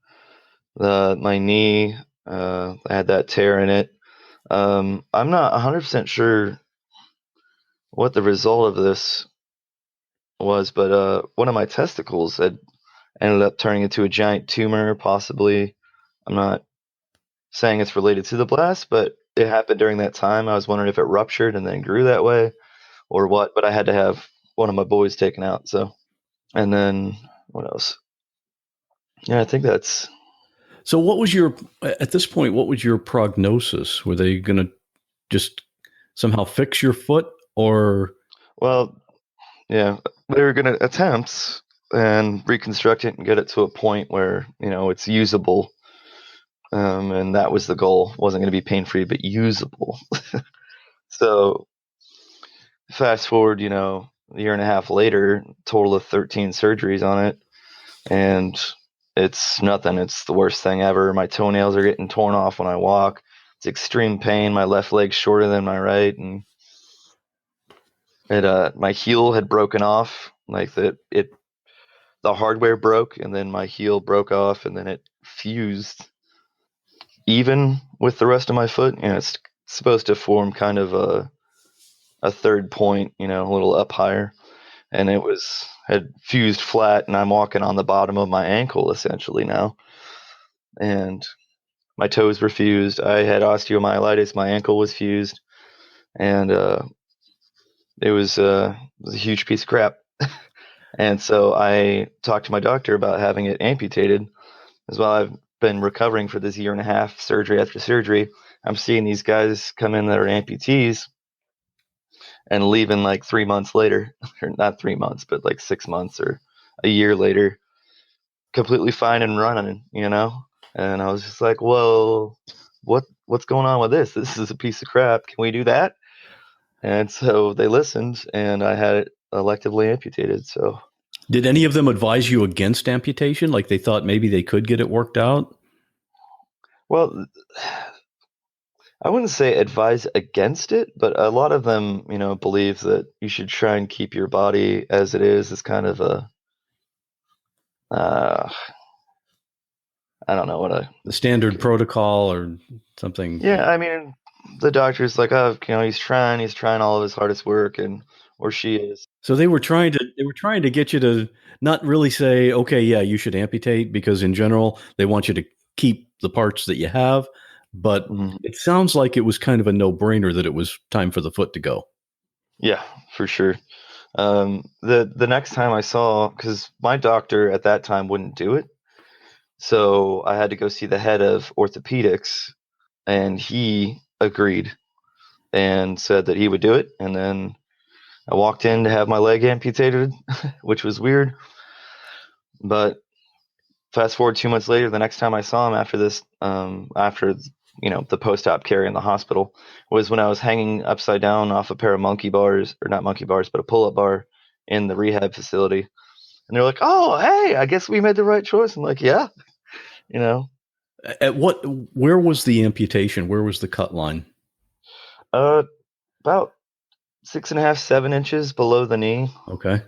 my knee, I had that tear in it. I'm not 100% sure what the result of this was, but one of my testicles had ended up turning into a giant tumor, possibly. I'm not saying it's related to the blast, but it happened during that time. I was wondering if it ruptured and then grew that way or what, but I had to have one of my boys taken out. So, and then what else? Yeah, I think that's. So at this point, what was your prognosis? Were they going to just somehow fix your foot, or? Well, yeah, they were going to attempt and reconstruct it and get it to a point where, it's usable. And that was the goal. It wasn't going to be pain-free, but usable. So fast forward, a year and a half later, total of 13 surgeries on it. And it's nothing. It's the worst thing ever. My toenails are getting torn off when I walk. It's extreme pain. My left leg's shorter than my right. And my heel had broken off. Like the hardware broke, and then my heel broke off, and then it fused even with the rest of my foot. It's supposed to form kind of a third point, a little up higher, and had fused flat, and I'm walking on the bottom of my ankle essentially now, and my toes were fused. I had osteomyelitis. My ankle was fused, and it was a huge piece of crap. And so I talked to my doctor about having it amputated as well. I've been recovering for this year and a half, surgery after surgery. I'm seeing these guys come in that are amputees and leaving like 3 months later, or not 3 months, but like 6 months or a year later, completely fine and running, And I was just like, well, what what's going on with this? This is a piece of crap. Can we do that? And so they listened, and I had it electively amputated. So, Did any of them advise you against amputation? Like they thought maybe they could get it worked out? well, I wouldn't say advise against it, but a lot of them, believe that you should try and keep your body as it is. As kind of a, uh, I don't know what a The standard protocol or something? yeah. I mean, the doctor's like, oh, he's trying all of his hardest work, or she is. So they were trying to get you to not really say, okay, yeah, you should amputate, because in general they want you to keep the parts that you have. But Mhm. it sounds like it was kind of a no-brainer that it was time for the foot to go. Yeah, for sure. The next time I saw, because my doctor at that time wouldn't do it, so I had to go see the head of orthopedics, and he agreed and said that he would do it. And then I walked in to have my leg amputated, which was weird. But fast forward 2 months later, the next time I saw him after this, after the post-op care in the hospital, was when I was hanging upside down off a pair of monkey bars, or not monkey bars, but a pull-up bar in the rehab facility. And they're like, "Oh, hey, I guess we made the right choice." I'm like, "Yeah, you know." Where was the amputation? Where was the cut line? About 6.5, 7 inches below the knee. Okay.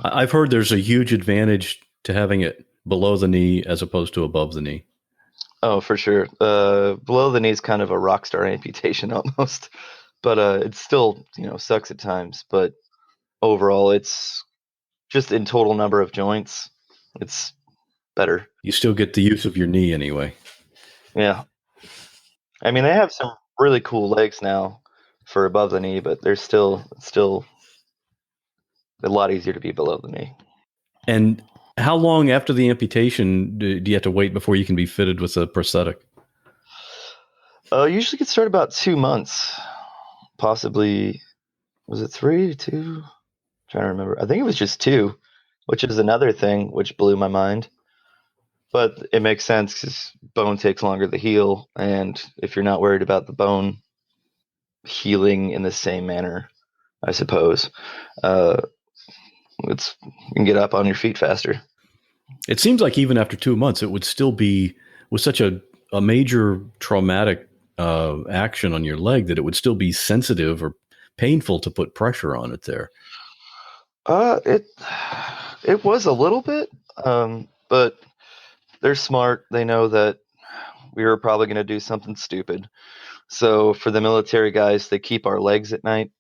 I've heard there's a huge advantage to having it below the knee as opposed to above the knee. Oh, for sure. Below the knee is kind of a rock star amputation almost, but it still, sucks at times. But overall, it's just in total number of joints, it's better. You still get the use of your knee anyway. Yeah. I mean, they have some really cool legs now for above the knee, but it's still a lot easier to be below the knee. And how long after the amputation do you have to wait before you can be fitted with a prosthetic? Usually could start about 2 months, possibly. Was it 3, 2? Trying to remember. I think it was just 2, which is another thing which blew my mind. But it makes sense because bone takes longer to heal, and if you're not worried about the bone healing in the same manner, I suppose, uh, you can get up on your feet faster. It seems like even after 2 months, it would still be with such a major traumatic action on your leg that it would still be sensitive or painful to put pressure on it there. It was a little bit, but they're smart. They know that we were probably going to do something stupid. So for the military guys, they keep our legs at night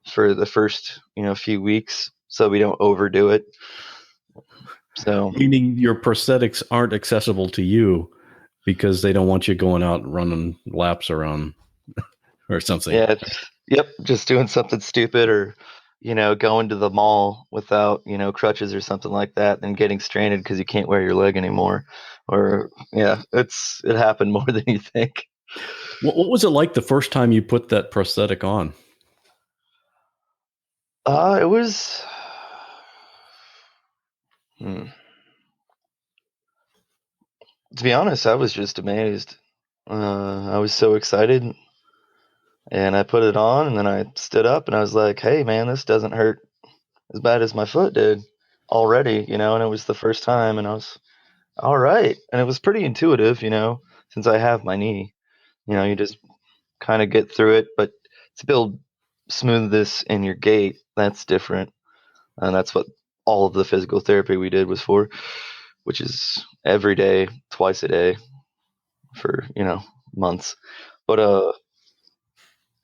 for the first few weeks, so we don't overdo it. So Meaning your prosthetics aren't accessible to you because they don't want you going out and running laps around or something. yeah, yep, just doing something stupid, or going to the mall without crutches or something like that, and getting stranded because you can't wear your leg anymore. Or yeah, it happened more than you think. What was it like the first time you put that prosthetic on? It was. Hmm. To be honest, I was just amazed. I was so excited, and I put it on, and then I stood up, and I was like, "Hey, man, this doesn't hurt as bad as my foot did already," And it was the first time, and I was all right, and it was pretty intuitive, since I have my knee. You just kind of get through it, but to build smoothness in your gait, that's different, and that's what all of the physical therapy we did was for, which is every day, twice a day for months. But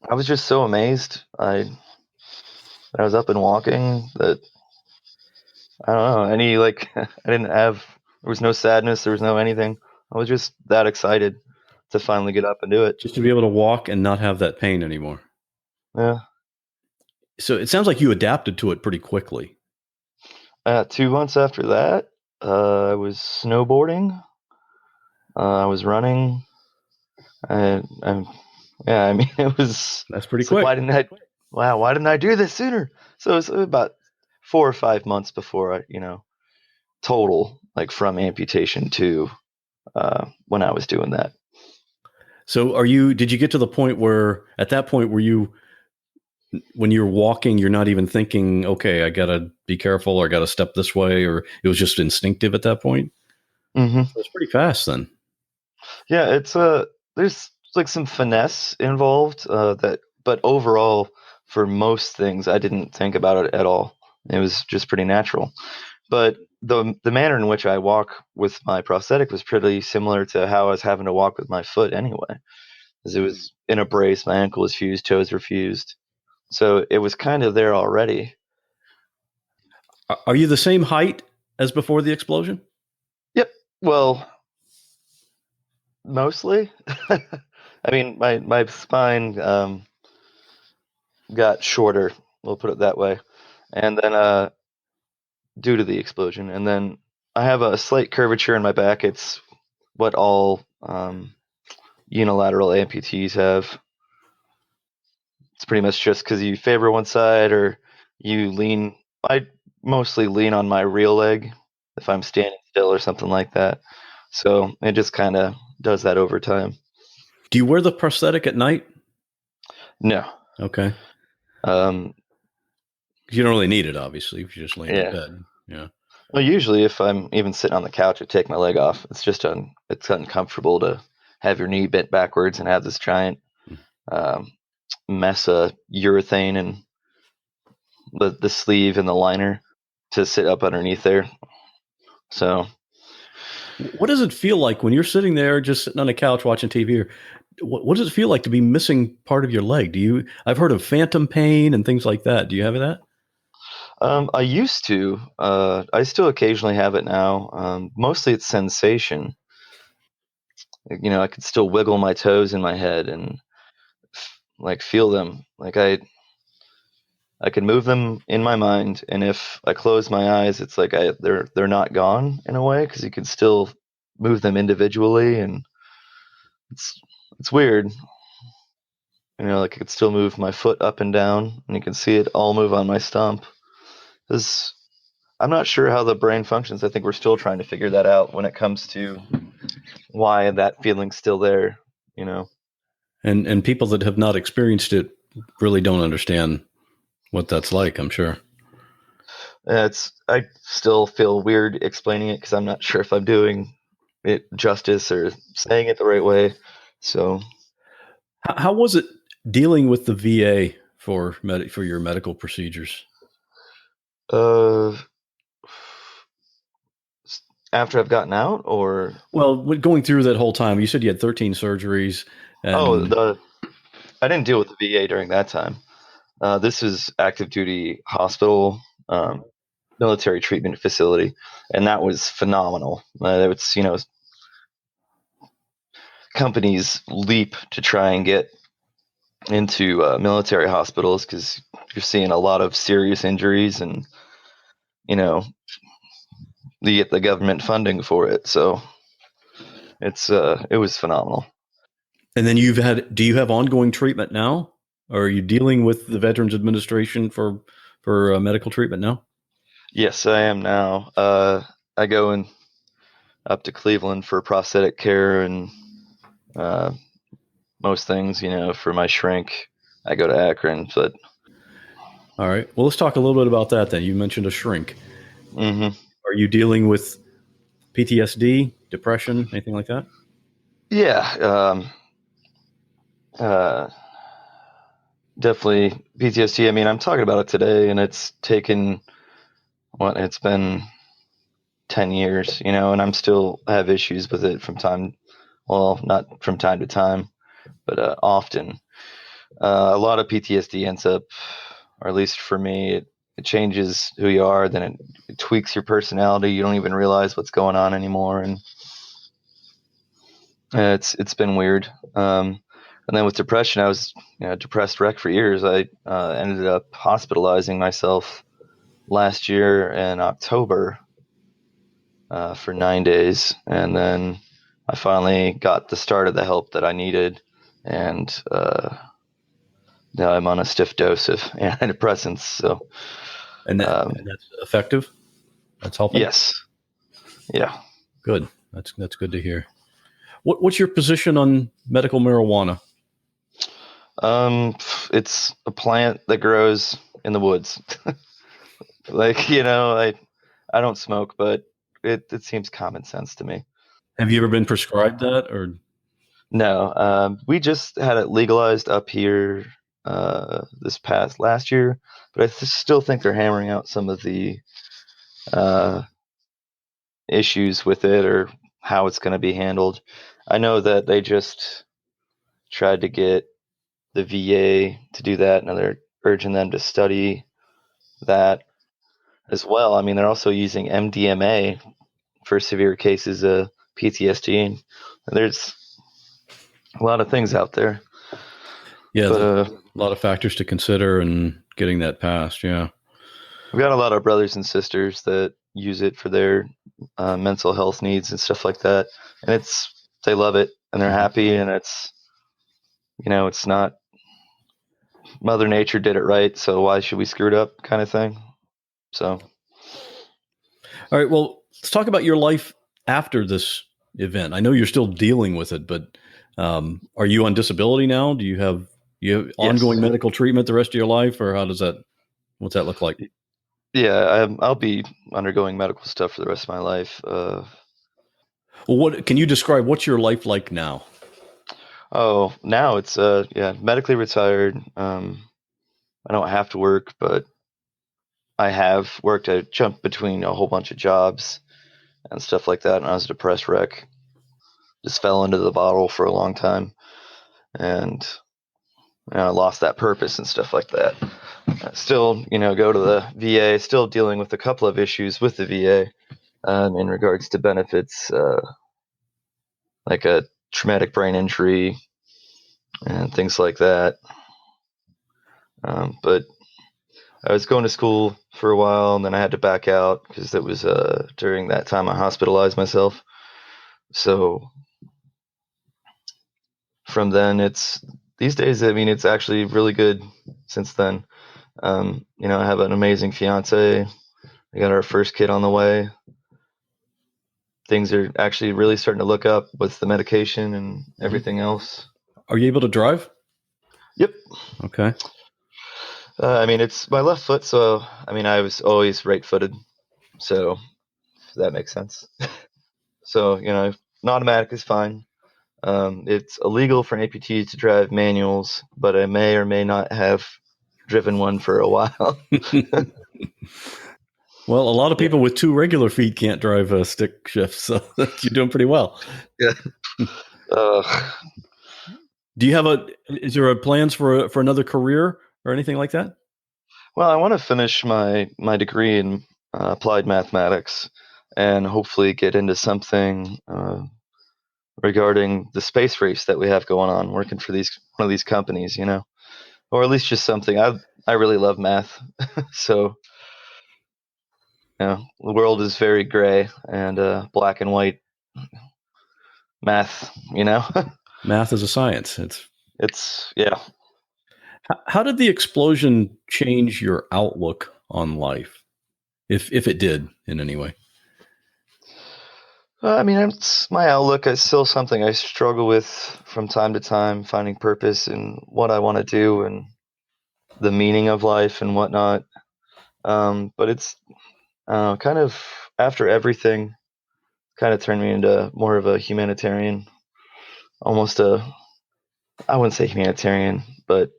I was just so amazed. I was up and walking that I don't know any like I didn't have there was no sadness, there was no anything. I was just that excited to finally get up and do it. Just to be able to walk and not have that pain anymore. Yeah. So it sounds like you adapted to it pretty quickly. 2 months after that, I was snowboarding. I was running, and yeah, I mean it was. That's pretty It's like, quick. why didn't I do this sooner? So it's about 4 or 5 months before I, total, like from amputation to when I was doing that. So did you get to the point where, at that point, when you're walking, you're not even thinking, okay, I got to be careful or I got to step this way, or it was just instinctive at that point? Hmm. So it's pretty fast then. Yeah, there's like some finesse involved, but overall, for most things, I didn't think about it at all. It was just pretty natural. But the manner in which I walk with my prosthetic was pretty similar to how I was having to walk with my foot anyway, because it was in a brace, my ankle was fused, toes were fused, so it was kind of there already. Are you the same height as before the explosion? Yep. Well, mostly. I mean, my spine got shorter. We'll put it that way, and then due to the explosion, and then I have a slight curvature in my back. It's what all unilateral amputees have. It's pretty much just because you favor one side or you lean. I mostly lean on my real leg if I'm standing still or something like that. So it just kind of does that over time. Do you wear the prosthetic at night? No. Okay. Um, You don't really need it, obviously, if you're just laying in yeah. bed. Yeah. Well, usually if I'm even sitting on the couch, I take my leg off. It's just it's uncomfortable to have your knee bent backwards and have this giant um, mess of urethane and the sleeve and the liner to sit up underneath there. So What does it feel like when you're sitting there just sitting on a couch watching TV? What does it feel like to be missing part of your leg? I've heard of phantom pain and things like that. Do you have that? I used to. I still occasionally have it now. Mostly it's sensation. I could still wiggle my toes in my head and like feel them. Like I can move them in my mind, and if I close my eyes, it's like they're not gone in a way because you can still move them individually, and it's weird. Like I could still move my foot up and down, and you can see it all move on my stump. Because I'm not sure how the brain functions. I think we're still trying to figure that out when it comes to why that feeling's still there. And people that have not experienced it really don't understand what that's like, I'm sure. I still feel weird explaining it because I'm not sure if I'm doing it justice or saying it the right way. So, How was it dealing with the VA for your medical procedures? uh, after I've gotten out, or Well, going through that whole time, you said you had 13 surgeries. And I didn't deal with the VA during that time. This is active duty hospital, military treatment facility, and that was phenomenal. It's companies leap to try and get into military hospitals because you're seeing a lot of serious injuries, and you get the government funding for it. So it was phenomenal. And then do you have ongoing treatment now? Or are you dealing with the Veterans Administration for medical treatment now? Yes, I am now. I go up to Cleveland for prosthetic care and uh, most things. For my shrink, I go to Akron. But All right. Well, let's talk a little bit about that then. You mentioned a shrink. mm-hmm. Are you dealing with PTSD, depression, anything like that? Yeah, uh, definitely PTSD. I mean, I'm talking about it today, and it's taken it's been 10 years, and I'm still have issues with it from time. Well, not from time to time, but often. A lot of PTSD ends up, or at least for me, it changes who you are. Then it tweaks your personality. You don't even realize what's going on anymore, and it's been weird. And then with depression, I was a depressed wreck for years. I ended up hospitalizing myself last year in October for 9 days, and then I finally got the start of the help that I needed, and now I'm on a stiff dose of antidepressants. So, And that's effective? That's helping? yes, yeah. Good. That's good to hear. What's your position on medical marijuana? It's a plant that grows in the woods. Like, I don't smoke, but it seems common sense to me. Have you ever been prescribed that, or? No, we just had it legalized up here this past last year, but I still think they're hammering out some of the uh, issues with it or how it's going to be handled. I know that they just tried to get the VA to do that, and they're urging them to study that as well. I mean, they're also using MDMA for severe cases of PTSD, and there's a lot of things out there. Yeah, But a lot of factors to consider and getting that passed. Yeah. we've got a lot of brothers and sisters that use it for their mental health needs and stuff like that, and they love it and they're happy, and it's not Mother Nature did it right, so why should we screw it up, kind of thing. So, All right. Well, let's talk about your life after this event. I know you're still dealing with it, but are you on disability now? Do you have ongoing medical treatment the rest of your life, or what's that look like? Yeah, I'll be undergoing medical stuff for the rest of my life. Well, what can you describe? What's your life like now? Oh, now it's medically retired. I don't have to work, but I have worked. I jumped between a whole bunch of jobs and stuff like that, and I was a depressed wreck. Just fell into the bottle for a long time, and I lost that purpose and stuff like that. I still, go to the VA. Still dealing with a couple of issues with the VA in regards to benefits, like a traumatic brain injury and things like that. But I was going to school for a while, and then I had to back out because it was during that time I hospitalized myself. So from then, these days, I mean, it's actually really good since then. I have an amazing fiance. We got our first kid on the way. Things are actually really starting to look up with the medication and everything else. Are you able to drive? Yep. Okay. I mean, it's my left foot, so I was always right-footed, so if that makes sense. So an automatic is fine. It's illegal for an amputee to drive manuals, but I may or may not have driven one for a while. Well, a lot of people with two regular feet can't drive a stick shift, so you're doing pretty well. Yeah. Do you have is there plans for another career or anything like that? Well, I want to finish my degree in applied mathematics and hopefully get into something regarding the space race that we have going on, working for one of these companies, or at least just something. I really love math, so the world is very gray and black and white. Math, Math is a science. It's yeah. How did the explosion change your outlook on life, if it did in any way? It's my outlook. It's still something I struggle with from time to time, finding purpose in what I want to do and the meaning of life and whatnot. But it's kind of after everything, kind of turned me into more of a humanitarian, almost I wouldn't say humanitarian, but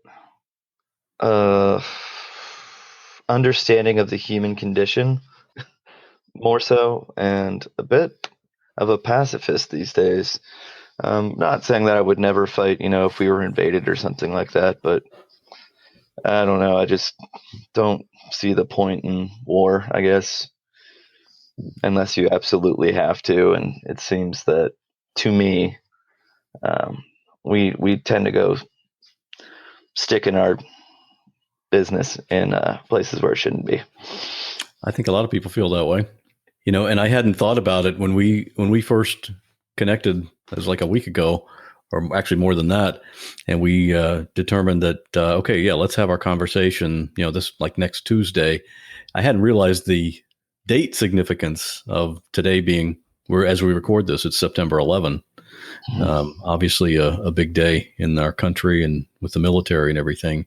understanding of the human condition more so, and a bit of a pacifist these days. Not saying that I would never fight, if we were invaded or something like that, but I don't know. I just don't see the point in war, I guess, unless you absolutely have to. And it seems that, to me, we tend to go stick in our business in places where it shouldn't be. I think a lot of people feel that way, and I hadn't thought about it when we first connected. It was like a week ago, or actually more than that. And we determined that, let's have our conversation, this like next Tuesday. I hadn't realized the date significance of today being, as we record this, it's September 11. Obviously, a big day in our country and with the military and everything.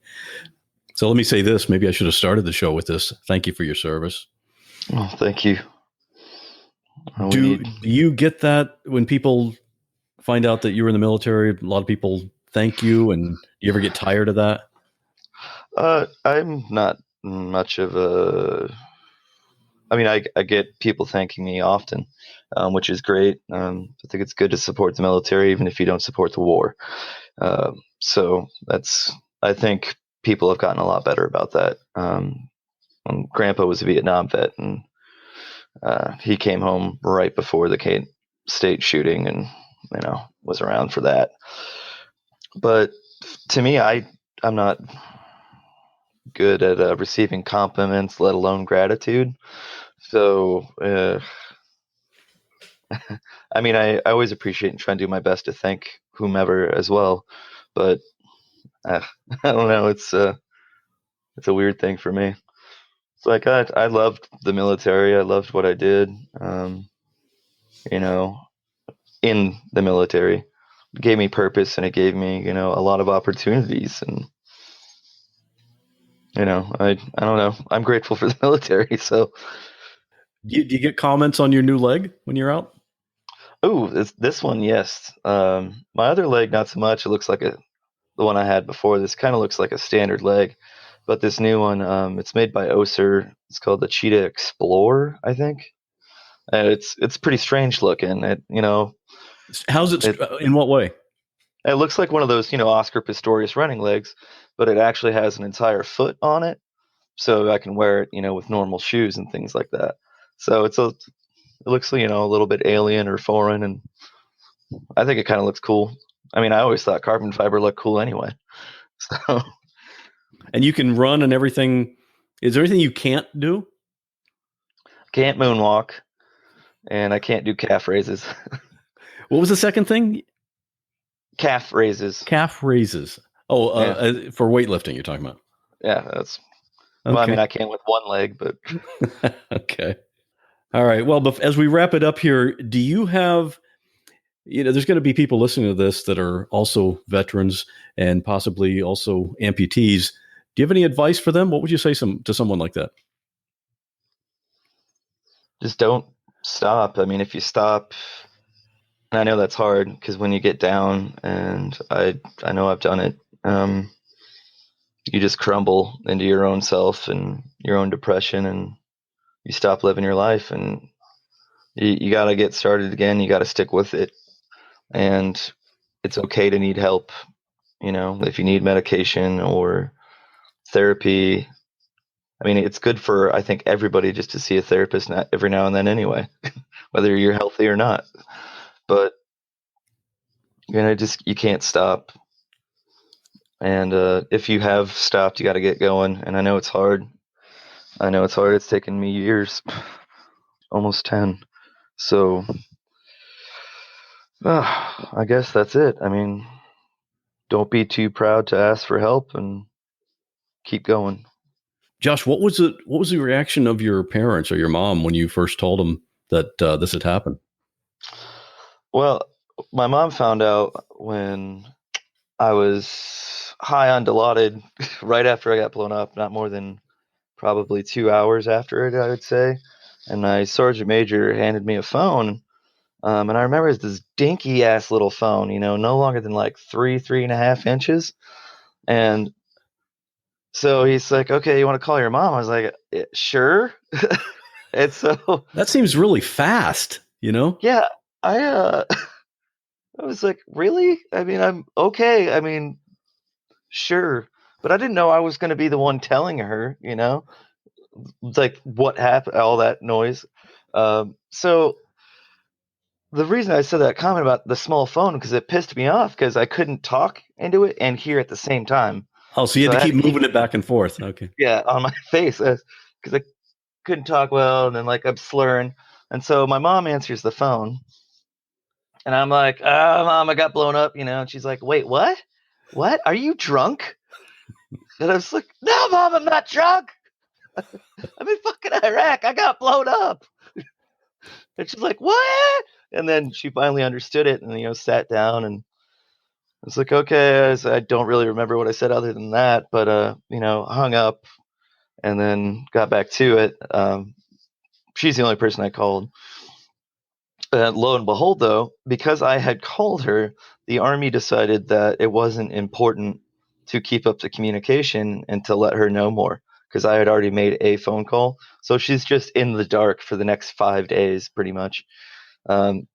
So let me say this. Maybe I should have started the show with this. Thank you for your service. Oh, thank you. Do you get that when people find out that you were in the military? A lot of people thank you, and you ever get tired of that? I'm not much of a. I mean, I get people thanking me often, which is great. I think it's good to support the military, even if you don't support the war. So I think people have gotten a lot better about that. Grandpa was a Vietnam vet, and he came home right before the Kate State shooting, and was around for that. But to me, I'm not good at receiving compliments, let alone gratitude. So, I mean, I always appreciate and try and do my best to thank whomever as well. But I don't know. It's a weird thing for me. It's like I loved the military. I loved what I did. You know, in the military, it gave me purpose, and it gave me a lot of opportunities. And I don't know. I'm grateful for the military. So. Do you get comments on your new leg when you're out? Oh, this one, yes. My other leg, not so much. It looks like the one I had before. This kind of looks like a standard leg, but this new one, it's made by Oser. It's called the Cheetah Explorer, I think. And it's pretty strange looking. How's it? In what way? It looks like one of those Oscar Pistorius running legs, but it actually has an entire foot on it, so I can wear it with normal shoes and things like that. So it looks a little bit alien or foreign, and I think it kind of looks cool. I mean, I always thought carbon fiber looked cool anyway. So. And you can run and everything. Is there anything you can't do? Can't moonwalk, and I can't do calf raises. What was the second thing? Calf raises. Calf raises. Oh, yeah. For weightlifting, you're talking about. Yeah, that's. Okay. Well, I mean, I can with one leg, but. Okay. All right. Well, as we wrap it up here, do you have? There's going to be people listening to this that are also veterans and possibly also amputees. Do you have any advice for them? What would you say to someone like that? Just don't stop. I mean, if you stop, and I know that's hard because when you get down, and I know I've done it, you just crumble into your own self and your own depression, and you stop living your life, and you got to get started again. You got to stick with it, and it's okay to need help. If you need medication or therapy, I mean, it's good for, I think, everybody just to see a therapist every now and then anyway, whether you're healthy or not. But you can't stop. And if you have stopped, you got to get going. And I know it's hard. It's taken me years, almost 10. So I guess that's it. I mean, don't be too proud to ask for help and keep going. Josh, what was the reaction of your parents or your mom when you first told them that this had happened? Well, my mom found out when I was high on Dilaudid right after I got blown up, not more than probably 2 hours after it, I would say. And my sergeant major handed me a phone. And I remember it's this dinky ass little phone, no longer than like 3.5 inches. And so he's like, okay, you want to call your mom? I was like, sure. And so that seems really fast, Yeah. I was like, really? I mean, I'm okay. I mean, sure. But I didn't know I was going to be the one telling her, like what happened, all that noise. So the reason I said that comment about the small phone, because it pissed me off because I couldn't talk into it and hear at the same time. Oh, so you had to keep moving it back and forth. Okay. Yeah, on my face because I couldn't talk well, and then like I'm slurring. And so my mom answers the phone, and I'm like, Mom, I got blown up, and she's like, wait, what? What? Are you drunk? And I was like, no, Mom, I'm not drunk. I'm in fucking Iraq. I got blown up. And she's like, what? And then she finally understood it and, sat down, and I was like, okay, I don't really remember what I said other than that, but, hung up and then got back to it. She's the only person I called. Lo and behold, though, because I had called her, the Army decided that it wasn't important to keep up the communication and to let her know more, because I had already made a phone call. So she's just in the dark for the next 5 days, pretty much.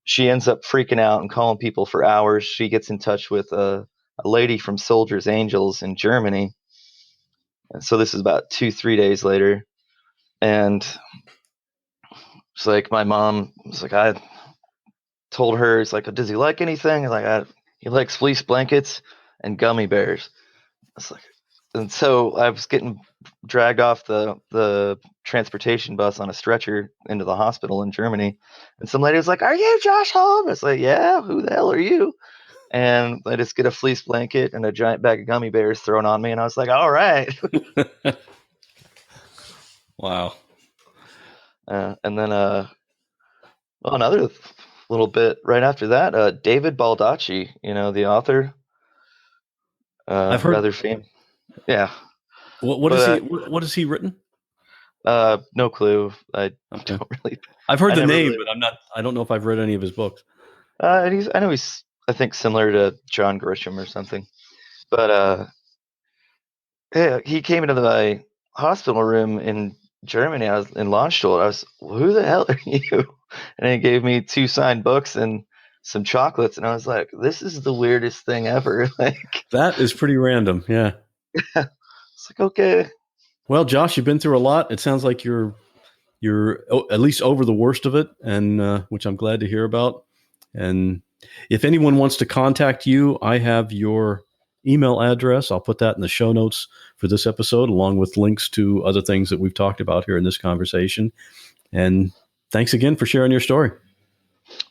She ends up freaking out and calling people for hours. She gets in touch with a lady from Soldiers Angels in Germany. So this is about 2-3 days later. And it's like, my mom was like, I told her, it's like, does he like anything? Like, he likes fleece blankets and gummy bears. It's like, and so I was getting dragged off the transportation bus on a stretcher into the hospital in Germany, and some lady was like, "Are you Josh Holm?" It's like, "Yeah, who the hell are you?" And I just get a fleece blanket and a giant bag of gummy bears thrown on me, and I was like, "All right." Wow. And then another little bit right after that, David Baldacci, the author. I've heard. Rather famous. Yeah. What has he written? No clue. I don't really. I've heard the name, but I don't know if I've read any of his books. I know he's, I think, similar to John Grisham or something. But yeah, he came into my hospital room in Germany. I was in Landstuhl. I was, who the hell are you? And he gave me 2 signed books and some chocolates, and I was like, this is the weirdest thing ever. Like, that is pretty random. Yeah. It's like, okay. Well, Josh, you've been through a lot. It sounds like you're at least over the worst of it, and which I'm glad to hear about. And if anyone wants to contact you, I have your email address. I'll put that in the show notes for this episode, along with links to other things that we've talked about here in this conversation. And thanks again for sharing your story.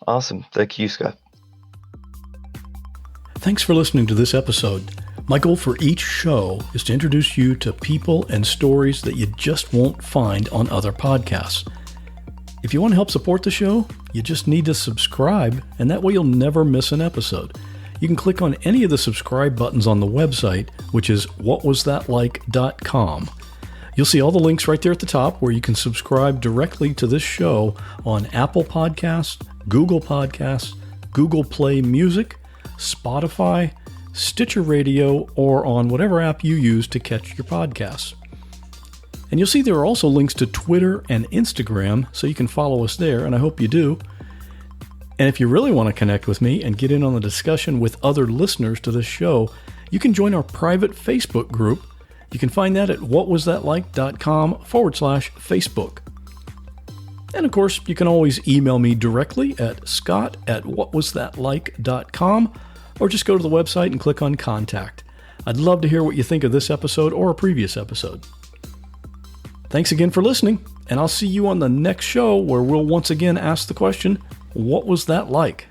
Awesome. Thank you, Scott. Thanks for listening to this episode. My goal for each show is to introduce you to people and stories that you just won't find on other podcasts. If you want to help support the show, you just need to subscribe, and that way you'll never miss an episode. You can click on any of the subscribe buttons on the website, which is whatwasthatlike.com. You'll see all the links right there at the top where you can subscribe directly to this show on Apple Podcasts, Google Podcasts, Google Play Music, Spotify, Stitcher Radio, or on whatever app you use to catch your podcasts. And you'll see there are also links to Twitter and Instagram, so you can follow us there, and I hope you do. And if you really want to connect with me and get in on the discussion with other listeners to this show, you can join our private Facebook group. You can find that at whatwasthatlike.com/Facebook. And of course, you can always email me directly at scott@whatwasthatlike.com, or just go to the website and click on Contact. I'd love to hear what you think of this episode or a previous episode. Thanks again for listening, and I'll see you on the next show where we'll once again ask the question, what was that like?